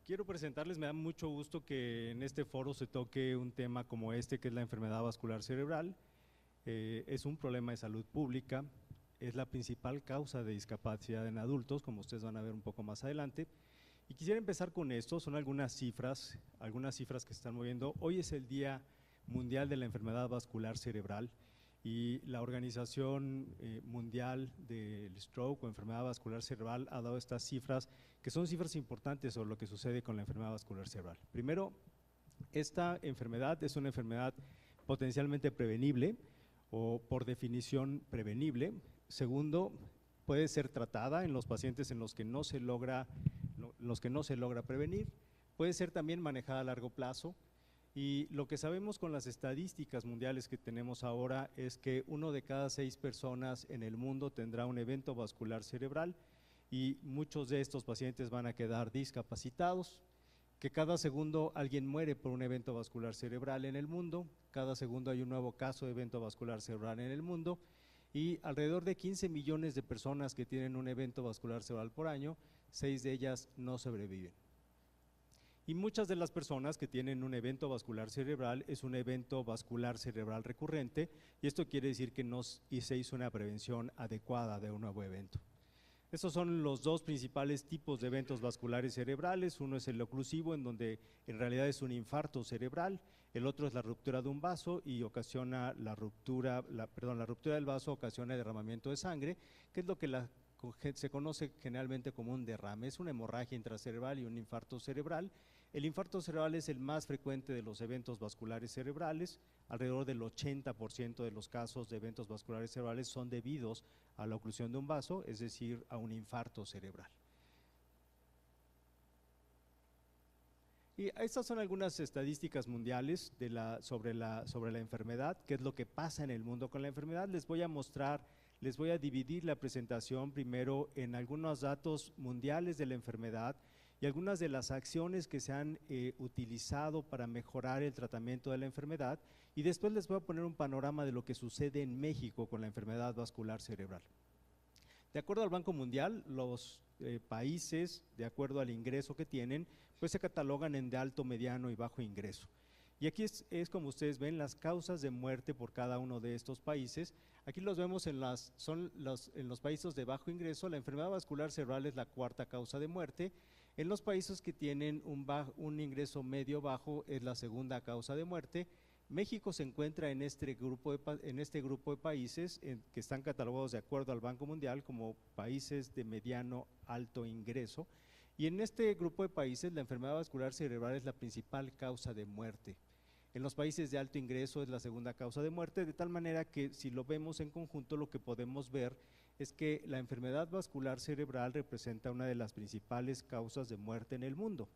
quiero presentarles, me da mucho gusto que en este foro se toque un tema como este, que es la enfermedad vascular cerebral. Es un problema de salud pública, es la principal causa de discapacidad en adultos, como ustedes van a ver un poco más adelante, Y quisiera empezar con esto, son algunas cifras que se están moviendo. Hoy es el Día Mundial de la Enfermedad Vascular Cerebral y la Organización Mundial del Stroke o Enfermedad Vascular Cerebral ha dado estas cifras, que son cifras importantes sobre lo que sucede con la enfermedad vascular cerebral. Primero, esta enfermedad es una enfermedad potencialmente prevenible o por definición prevenible. Segundo, puede ser tratada en los pacientes en los que no se logra prevenir, puede ser también manejada a largo plazo. Y lo que sabemos con las estadísticas mundiales que tenemos ahora es que 1 de cada 6 personas en el mundo tendrá un evento vascular cerebral y muchos de estos pacientes van a quedar discapacitados, que cada segundo alguien muere por un evento vascular cerebral en el mundo, cada segundo hay un nuevo caso de evento vascular cerebral en el mundo y alrededor de 15 millones de personas que tienen un evento vascular cerebral por año, 6 de ellas no sobreviven. Y muchas de las personas que tienen un evento vascular cerebral es un evento vascular cerebral recurrente y esto quiere decir que no se hizo una prevención adecuada de un nuevo evento. Estos son los dos principales tipos de eventos vasculares cerebrales. Uno es el oclusivo, en donde en realidad es un infarto cerebral, el otro es la ruptura de un vaso y ocasiona la ruptura del vaso ocasiona el derramamiento de sangre, que es lo que se conoce generalmente como un derrame, es una hemorragia intracerebral y un infarto cerebral. El infarto cerebral es el más frecuente de los eventos vasculares cerebrales, alrededor del 80% de los casos de eventos vasculares cerebrales son debidos a la oclusión de un vaso, es decir, a un infarto cerebral. Y estas son algunas estadísticas mundiales sobre la enfermedad, qué es lo que pasa en el mundo con la enfermedad. Les voy a dividir la presentación primero en algunos datos mundiales de la enfermedad y algunas de las acciones que se han utilizado para mejorar el tratamiento de la enfermedad y después les voy a poner un panorama de lo que sucede en México con la enfermedad vascular cerebral. De acuerdo al Banco Mundial, los países, de acuerdo al ingreso que tienen, pues se catalogan en de alto, mediano y bajo ingreso. Y aquí es como ustedes ven las causas de muerte por cada uno de estos países. Aquí los vemos en los países de bajo ingreso. La enfermedad vascular cerebral es la 4ª causa de muerte. En los países que tienen un ingreso medio bajo es la 2ª causa de muerte. México se encuentra en este grupo de países que están catalogados de acuerdo al Banco Mundial como países de mediano alto ingreso. Y en este grupo de países la enfermedad vascular cerebral es la principal causa de muerte. En los países de alto ingreso es la 2ª causa de muerte, de tal manera que si lo vemos en conjunto lo que podemos ver es que la enfermedad vascular cerebral representa una de las principales causas de muerte en el mundo.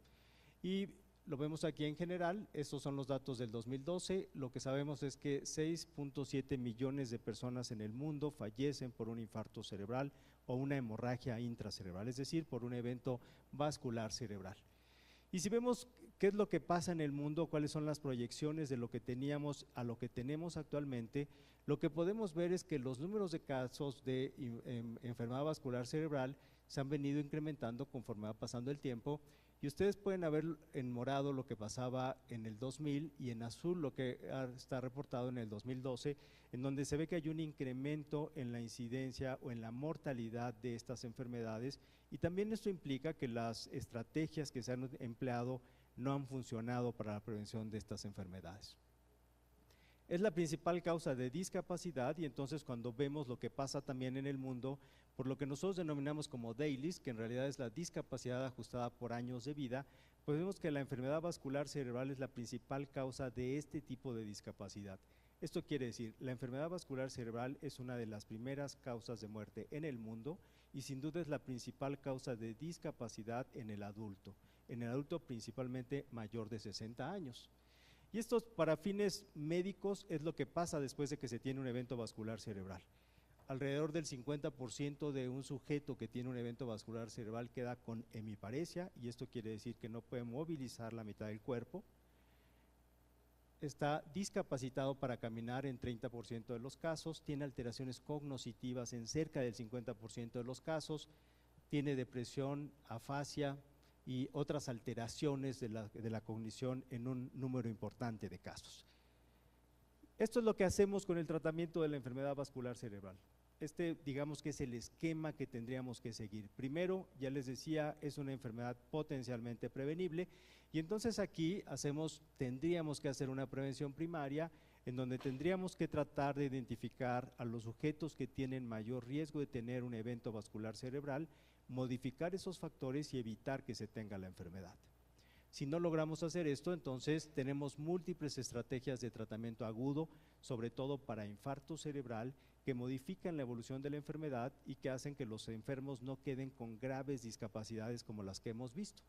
Y lo vemos aquí en general, estos son los datos del 2012, lo que sabemos es que 6.7 millones de personas en el mundo fallecen por un infarto cerebral o una hemorragia intracerebral, es decir, por un evento vascular cerebral. Y si vemos qué es lo que pasa en el mundo, cuáles son las proyecciones de lo que teníamos a lo que tenemos actualmente, lo que podemos ver es que los números de casos de enfermedad vascular cerebral se han venido incrementando conforme va pasando el tiempo y ustedes pueden ver en morado lo que pasaba en el 2000 y en azul lo que está reportado en el 2012, en donde se ve que hay un incremento en la incidencia o en la mortalidad de estas enfermedades y también esto implica que las estrategias que se han empleado no han funcionado para la prevención de estas enfermedades. Es la principal causa de discapacidad y entonces cuando vemos lo que pasa también en el mundo, por lo que nosotros denominamos como DALYs, que en realidad es la discapacidad ajustada por años de vida, pues vemos que la enfermedad vascular cerebral es la principal causa de este tipo de discapacidad. Esto quiere decir, la enfermedad vascular cerebral es una de las primeras causas de muerte en el mundo y sin duda es la principal causa de discapacidad en el adulto principalmente mayor de 60 años. Y esto para fines médicos es lo que pasa después de que se tiene un evento vascular cerebral. Alrededor del 50% de un sujeto que tiene un evento vascular cerebral queda con hemiparesia y esto quiere decir que no puede movilizar la mitad del cuerpo. Está discapacitado para caminar en 30% de los casos, tiene alteraciones cognitivas en cerca del 50% de los casos, tiene depresión, afasia y otras alteraciones de la cognición en un número importante de casos. Esto es lo que hacemos con el tratamiento de la enfermedad vascular cerebral. digamos que es el esquema que tendríamos que seguir. Primero, ya les decía, es una enfermedad potencialmente prevenible y entonces aquí tendríamos que hacer una prevención primaria en donde tendríamos que tratar de identificar a los sujetos que tienen mayor riesgo de tener un evento vascular cerebral, modificar esos factores y evitar que se tenga la enfermedad. Si no logramos hacer esto, entonces tenemos múltiples estrategias de tratamiento agudo, sobre todo para infarto cerebral, que modifican la evolución de la enfermedad y que hacen que los enfermos no queden con graves discapacidades como las que hemos visto.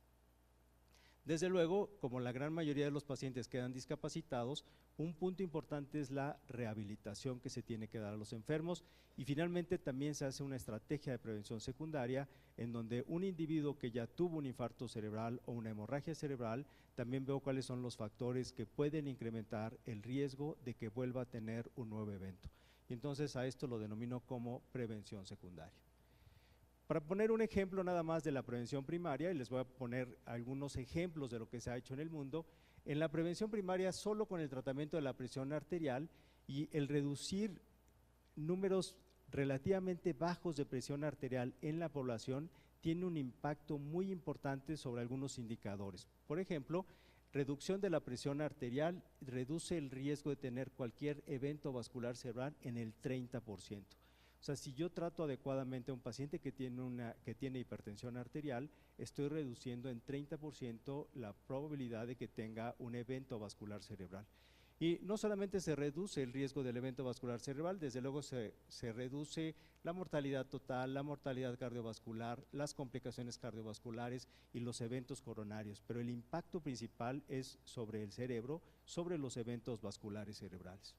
Desde luego, como la gran mayoría de los pacientes quedan discapacitados, un punto importante es la rehabilitación que se tiene que dar a los enfermos y finalmente también se hace una estrategia de prevención secundaria en donde un individuo que ya tuvo un infarto cerebral o una hemorragia cerebral, también veo cuáles son los factores que pueden incrementar el riesgo de que vuelva a tener un nuevo evento. Y entonces a esto lo denomino como prevención secundaria. Para poner un ejemplo nada más de la prevención primaria, y les voy a poner algunos ejemplos de lo que se ha hecho en el mundo, en la prevención primaria solo con el tratamiento de la presión arterial y el reducir números relativamente bajos de presión arterial en la población tiene un impacto muy importante sobre algunos indicadores. Por ejemplo, reducción de la presión arterial reduce el riesgo de tener cualquier evento vascular cerebral en el 30%. O sea, si yo trato adecuadamente a un paciente que tiene hipertensión arterial, estoy reduciendo en 30% la probabilidad de que tenga un evento vascular cerebral. Y no solamente se reduce el riesgo del evento vascular cerebral, desde luego se reduce la mortalidad total, la mortalidad cardiovascular, las complicaciones cardiovasculares y los eventos coronarios, pero el impacto principal es sobre el cerebro, sobre los eventos vasculares cerebrales.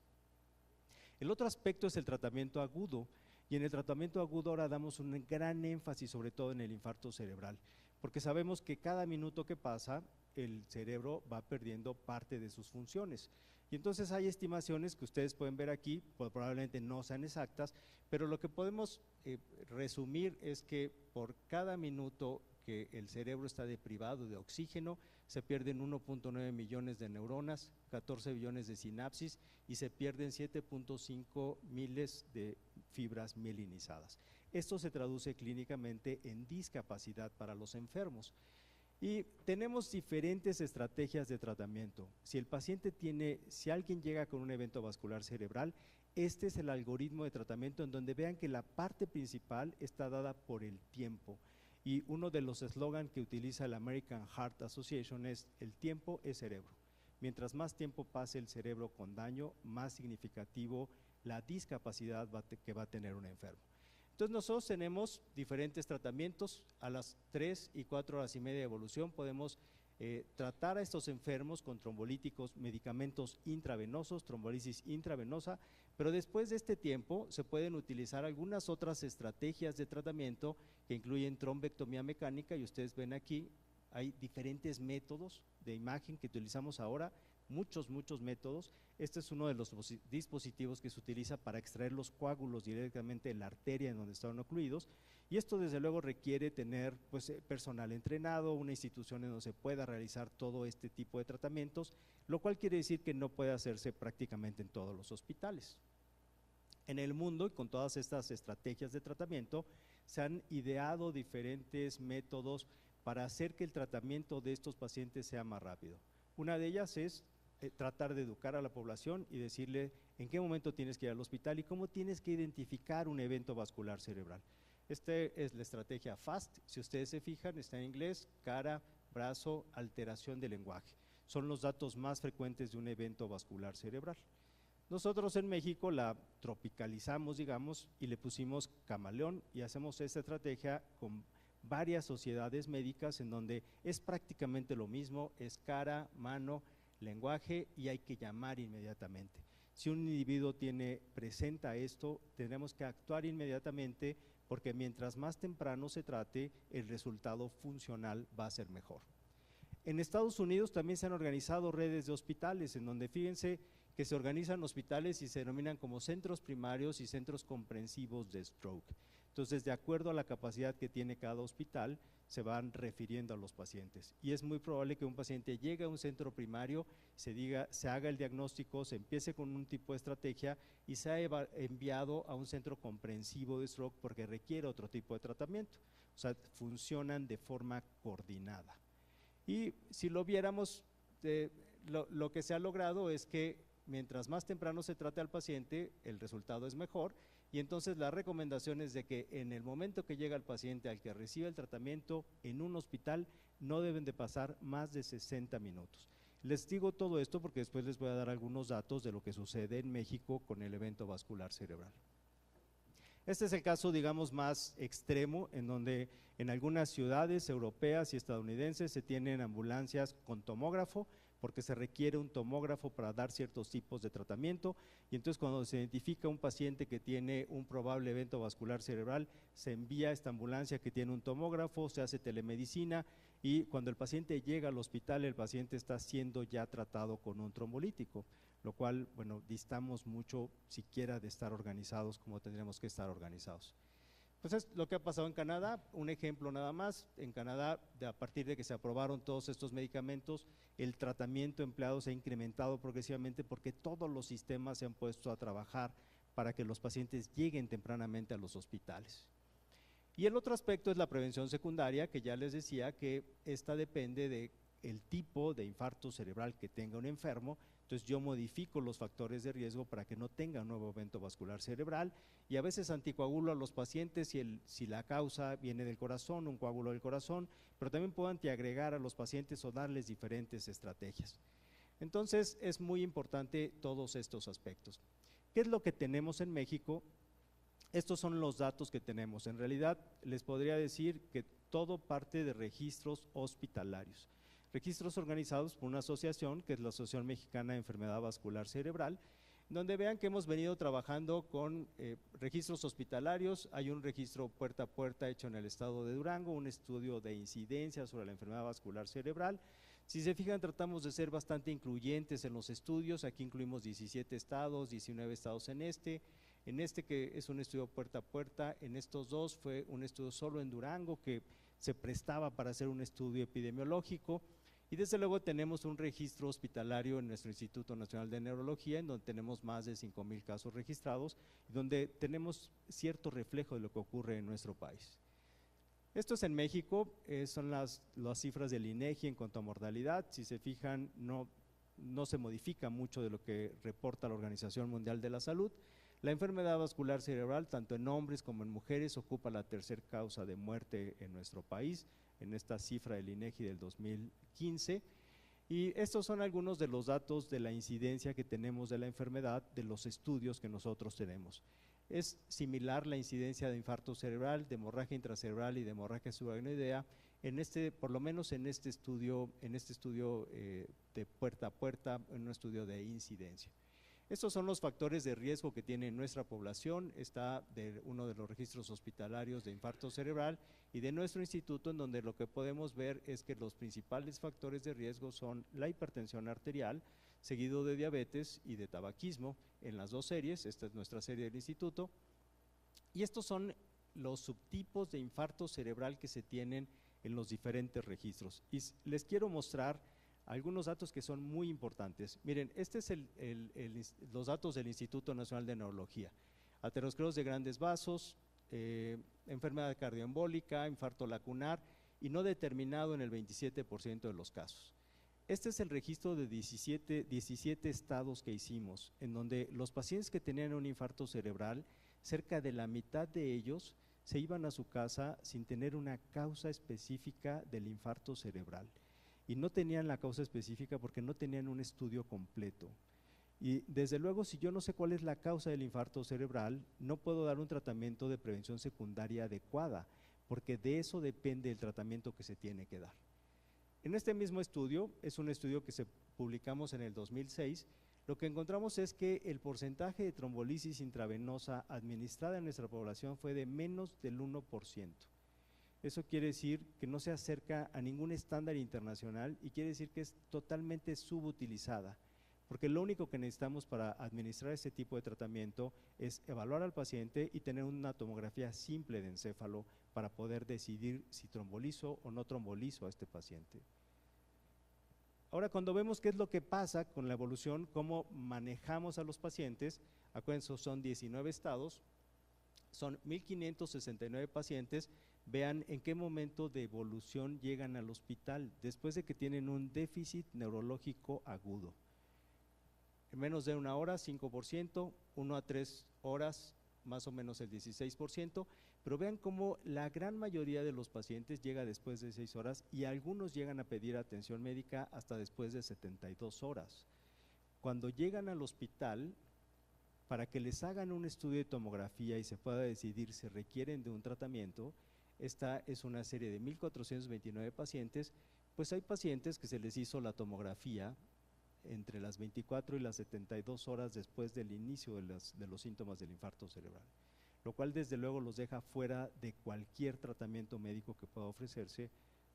El otro aspecto es el tratamiento agudo. Y en el tratamiento agudo ahora damos un gran énfasis sobre todo en el infarto cerebral, porque sabemos que cada minuto que pasa el cerebro va perdiendo parte de sus funciones. Y entonces hay estimaciones que ustedes pueden ver aquí, probablemente no sean exactas, pero lo que podemos resumir es que por cada minuto que el cerebro está deprivado de oxígeno, se pierden 1.9 millones de neuronas, 14 billones de sinapsis y se pierden 7.5 miles de fibras mielinizadas. Esto se traduce clínicamente en discapacidad para los enfermos. Y tenemos diferentes estrategias de tratamiento. Si alguien llega con un evento vascular cerebral, este es el algoritmo de tratamiento en donde vean que la parte principal está dada por el tiempo. Y uno de los eslogans que utiliza la American Heart Association es: el tiempo es cerebro. Mientras más tiempo pase el cerebro con daño, más significativo la discapacidad que va a tener un enfermo. Entonces nosotros tenemos diferentes tratamientos. A las 3 y 4 horas y media de evolución podemos tratar a estos enfermos con trombolíticos, medicamentos intravenosos, trombolisis intravenosa, pero después de este tiempo se pueden utilizar algunas otras estrategias de tratamiento que incluyen trombectomía mecánica, y ustedes ven aquí, hay diferentes métodos de imagen que utilizamos ahora, muchos métodos. Este es uno de los dispositivos que se utiliza para extraer los coágulos directamente de la arteria en donde están ocluidos, y esto desde luego requiere tener personal entrenado, una institución en donde se pueda realizar todo este tipo de tratamientos, lo cual quiere decir que no puede hacerse prácticamente en todos los hospitales. En el mundo, y con todas estas estrategias de tratamiento, se han ideado diferentes métodos para hacer que el tratamiento de estos pacientes sea más rápido. Una de ellas es tratar de educar a la población y decirle en qué momento tienes que ir al hospital y cómo tienes que identificar un evento vascular cerebral. Esta es la estrategia FAST, si ustedes se fijan, está en inglés: cara, brazo, alteración del lenguaje. Son los datos más frecuentes de un evento vascular cerebral. Nosotros en México la tropicalizamos, digamos, y le pusimos camaleón, y hacemos esta estrategia con varias sociedades médicas en donde es prácticamente lo mismo, es cara, mano, lenguaje, y hay que llamar inmediatamente. Si un individuo presenta esto, tenemos que actuar inmediatamente, porque mientras más temprano se trate, el resultado funcional va a ser mejor. En Estados Unidos también se han organizado redes de hospitales, en donde fíjense que se organizan hospitales y se denominan como centros primarios y centros comprensivos de stroke. Entonces, de acuerdo a la capacidad que tiene cada hospital, se van refiriendo a los pacientes. Y es muy probable que un paciente llegue a un centro primario, se haga el diagnóstico, se empiece con un tipo de estrategia y sea enviado a un centro comprensivo de stroke porque requiere otro tipo de tratamiento. O sea, funcionan de forma coordinada. Y si lo viéramos, lo que se ha logrado es que mientras más temprano se trate al paciente, el resultado es mejor. Y entonces la recomendación es de que en el momento que llega el paciente al que recibe el tratamiento en un hospital no deben de pasar más de 60 minutos. Les digo todo esto porque después les voy a dar algunos datos de lo que sucede en México con el evento vascular cerebral. Este es el caso, digamos, más extremo, en donde en algunas ciudades europeas y estadounidenses se tienen ambulancias con tomógrafo, porque se requiere un tomógrafo para dar ciertos tipos de tratamiento, y entonces cuando se identifica un paciente que tiene un probable evento vascular cerebral, se envía a esta ambulancia que tiene un tomógrafo, se hace telemedicina, y cuando el paciente llega al hospital, el paciente está siendo ya tratado con un trombolítico, lo cual, bueno, distamos mucho siquiera de estar organizados como tendríamos que estar organizados. Entonces, lo que ha pasado en Canadá, un ejemplo nada más, en Canadá, a partir de que se aprobaron todos estos medicamentos, el tratamiento empleado se ha incrementado progresivamente porque todos los sistemas se han puesto a trabajar para que los pacientes lleguen tempranamente a los hospitales. Y el otro aspecto es la prevención secundaria, que ya les decía que esta depende del tipo de infarto cerebral que tenga un enfermo. Entonces yo modifico los factores de riesgo para que no tenga un nuevo evento vascular cerebral y a veces anticoagulo a los pacientes si la causa viene del corazón, un coágulo del corazón, pero también puedo antiagregar a los pacientes o darles diferentes estrategias. Entonces es muy importante todos estos aspectos. ¿Qué es lo que tenemos en México? Estos son los datos que tenemos. En realidad les podría decir que todo parte de registros hospitalarios. Registros organizados por una asociación, que es la Asociación Mexicana de Enfermedad Vascular Cerebral, donde vean que hemos venido trabajando con registros hospitalarios. Hay un registro puerta a puerta hecho en el estado de Durango, un estudio de incidencia sobre la enfermedad vascular cerebral. Si se fijan, tratamos de ser bastante incluyentes en los estudios. Aquí incluimos 17 estados, 19 estados en este que es un estudio puerta a puerta. En estos dos fue un estudio solo en Durango que se prestaba para hacer un estudio epidemiológico. Y desde luego tenemos un registro hospitalario en nuestro Instituto Nacional de Neurología, en donde tenemos más de 5,000 casos registrados, y donde tenemos cierto reflejo de lo que ocurre en nuestro país. Esto es en México, son las cifras del INEGI en cuanto a mortalidad. Si se fijan, no se modifica mucho de lo que reporta la Organización Mundial de la Salud. La enfermedad vascular cerebral, tanto en hombres como en mujeres, ocupa la tercera causa de muerte en nuestro país, en esta cifra del INEGI del 2015, y estos son algunos de los datos de la incidencia que tenemos de la enfermedad, de los estudios que nosotros tenemos. Es similar la incidencia de infarto cerebral, de hemorragia intracerebral y de hemorragia subaracnoidea, por lo menos en este estudio de puerta a puerta, en un estudio de incidencia. Estos son los factores de riesgo que tiene nuestra población. Está de uno de los registros hospitalarios de infarto cerebral y de nuestro instituto, en donde lo que podemos ver es que los principales factores de riesgo son la hipertensión arterial, seguido de diabetes y de tabaquismo en las dos series. Esta es nuestra serie del instituto. Y estos son los subtipos de infarto cerebral que se tienen en los diferentes registros. Y les quiero mostrar algunos datos que son muy importantes. Miren, este es los datos del Instituto Nacional de Neurología. Aterosclerosis de grandes vasos, enfermedad cardioembólica, infarto lacunar y no determinado en el 27% de los casos. Este es el registro de 17 estados que hicimos, en donde los pacientes que tenían un infarto cerebral, cerca de la mitad de ellos se iban a su casa sin tener una causa específica del infarto cerebral. Y no tenían la causa específica porque no tenían un estudio completo. Y desde luego, si yo no sé cuál es la causa del infarto cerebral, no puedo dar un tratamiento de prevención secundaria adecuada, porque de eso depende el tratamiento que se tiene que dar. En este mismo estudio, es un estudio que se publicamos en el 2006, lo que encontramos es que el porcentaje de trombolisis intravenosa administrada en nuestra población fue de menos del 1%. Eso quiere decir que no se acerca a ningún estándar internacional y quiere decir que es totalmente subutilizada. porque lo único que necesitamos para administrar ese tipo de tratamiento es evaluar al paciente y tener una tomografía simple de encéfalo para poder decidir si trombolizo o no trombolizo a este paciente. Ahora, cuando vemos qué es lo que pasa con la evolución, cómo manejamos a los pacientes, acuérdense, son 19 estados, son 1,569 pacientes. Vean en qué momento de evolución llegan al hospital, después de que tienen un déficit neurológico agudo. En menos de 1 hora, 5%, 1 a 3 horas, más o menos el 16%, pero vean cómo la gran mayoría de los pacientes llega después de 6 horas y algunos llegan a pedir atención médica hasta después de 72 horas. Cuando llegan al hospital, para que les hagan un estudio de tomografía y se pueda decidir si requieren de un tratamiento, esta es una serie de 1,429 pacientes, pues hay pacientes que se les hizo la tomografía entre las 24 y las 72 horas después del inicio de los síntomas del infarto cerebral, lo cual desde luego los deja fuera de cualquier tratamiento médico que pueda ofrecerse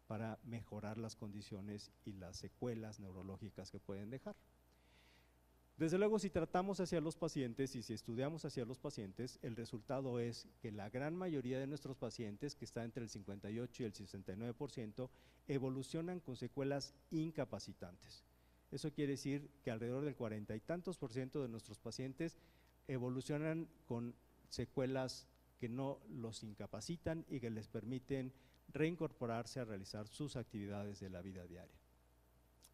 para mejorar las condiciones y las secuelas neurológicas que pueden dejar. Desde luego, si tratamos hacia los pacientes y si estudiamos hacia los pacientes, el resultado es que la gran mayoría de nuestros pacientes, que está entre el 58 y el 69%, evolucionan con secuelas incapacitantes. Eso quiere decir que alrededor del 40 y tantos % de nuestros pacientes evolucionan con secuelas que no los incapacitan y que les permiten reincorporarse a realizar sus actividades de la vida diaria.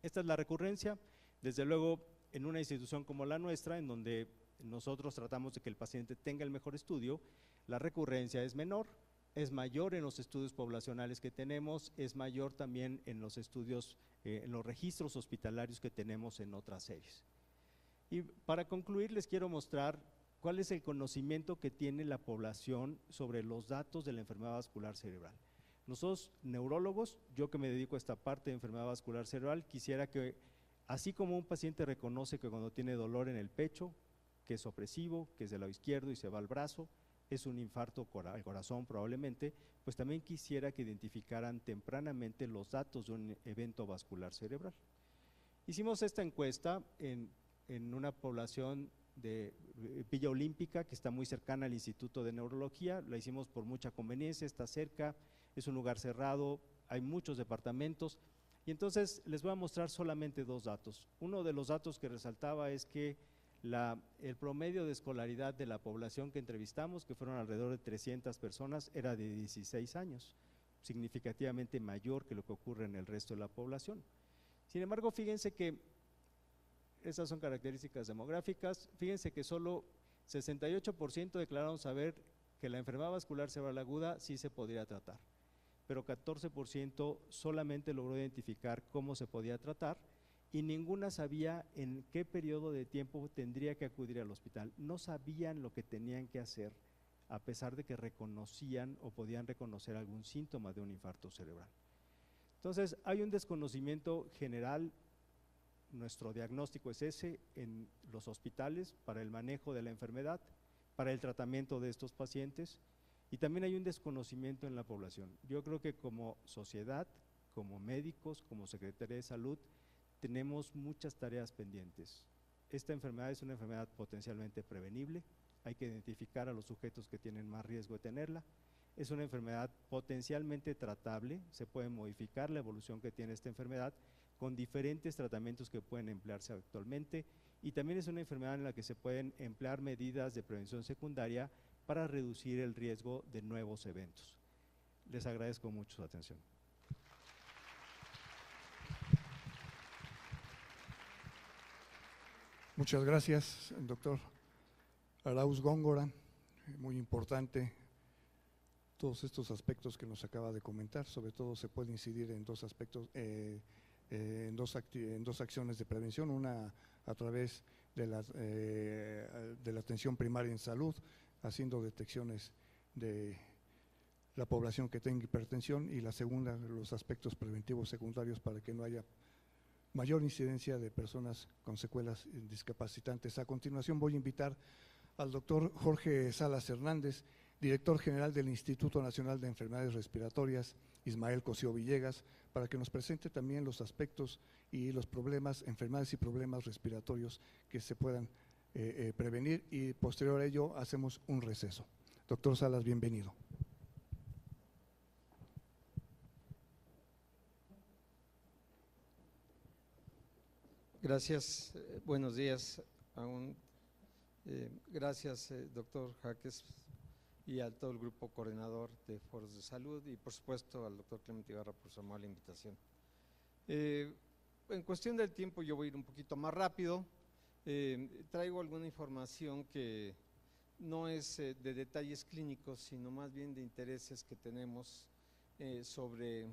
Esta es la recurrencia. Desde luego, en una institución como la nuestra, en donde nosotros tratamos de que el paciente tenga el mejor estudio, la recurrencia es menor, es mayor en los estudios poblacionales que tenemos, es mayor también en los estudios, en los registros hospitalarios que tenemos en otras series. Y para concluir, les quiero mostrar cuál es el conocimiento que tiene la población sobre los datos de la enfermedad vascular cerebral. Nosotros, neurólogos, yo que me dedico a esta parte de enfermedad vascular cerebral, quisiera que, así como un paciente reconoce que cuando tiene dolor en el pecho, que es opresivo, que es del lado izquierdo y se va al brazo, es un infarto al corazón probablemente, pues también quisiera que identificaran tempranamente los datos de un evento vascular cerebral. Hicimos esta encuesta en una población de Villa Olímpica, que está muy cercana al Instituto de Neurología. La hicimos por mucha conveniencia, está cerca, es un lugar cerrado, hay muchos departamentos. Y entonces les voy a mostrar solamente 2 datos. Uno de los datos que resaltaba es que el promedio de escolaridad de la población que entrevistamos, que fueron alrededor de 300 personas, era de 16 años, significativamente mayor que lo que ocurre en el resto de la población. Sin embargo, fíjense que esas son características demográficas. Fíjense que solo 68% declararon saber que la enfermedad vascular cerebral aguda sí se podría tratar, pero 14% solamente logró identificar cómo se podía tratar y ninguna sabía en qué periodo de tiempo tendría que acudir al hospital. No sabían lo que tenían que hacer, a pesar de que reconocían o podían reconocer algún síntoma de un infarto cerebral. Entonces, hay un desconocimiento general. Nuestro diagnóstico es ese en los hospitales para el manejo de la enfermedad, para el tratamiento de estos pacientes, y también hay un desconocimiento en la población. Yo creo que como sociedad, como médicos, como Secretaría de Salud, tenemos muchas tareas pendientes. Esta enfermedad es una enfermedad potencialmente prevenible, hay que identificar a los sujetos que tienen más riesgo de tenerla. Es una enfermedad potencialmente tratable, se puede modificar la evolución que tiene esta enfermedad con diferentes tratamientos que pueden emplearse actualmente, y también es una enfermedad en la que se pueden emplear medidas de prevención secundaria para reducir el riesgo de nuevos eventos. Les agradezco mucho su atención. Muchas gracias, doctor Arauz Góngora. Muy importante todos estos aspectos que nos acaba de comentar. Sobre todo se puede incidir en 2 aspectos, en dos acciones de prevención, una a través de la atención primaria en salud, haciendo detecciones de la población que tenga hipertensión, y la segunda, los aspectos preventivos secundarios para que no haya mayor incidencia de personas con secuelas discapacitantes. A continuación voy a invitar al doctor Jorge Salas Hernández, director general del Instituto Nacional de Enfermedades Respiratorias, Ismael Cosío Villegas, para que nos presente también los aspectos y los problemas, enfermedades y problemas respiratorios que se puedan prevenir, y posterior a ello hacemos un receso. Doctor Salas, bienvenido. Gracias, buenos días. Gracias, doctor Jaques, y a todo el grupo coordinador de Foros de Salud, y por supuesto al doctor Clemente Ibarra por su amable invitación. En cuestión del tiempo yo voy a ir un poquito más rápido. Traigo alguna información que no es de detalles clínicos, sino más bien de intereses que tenemos sobre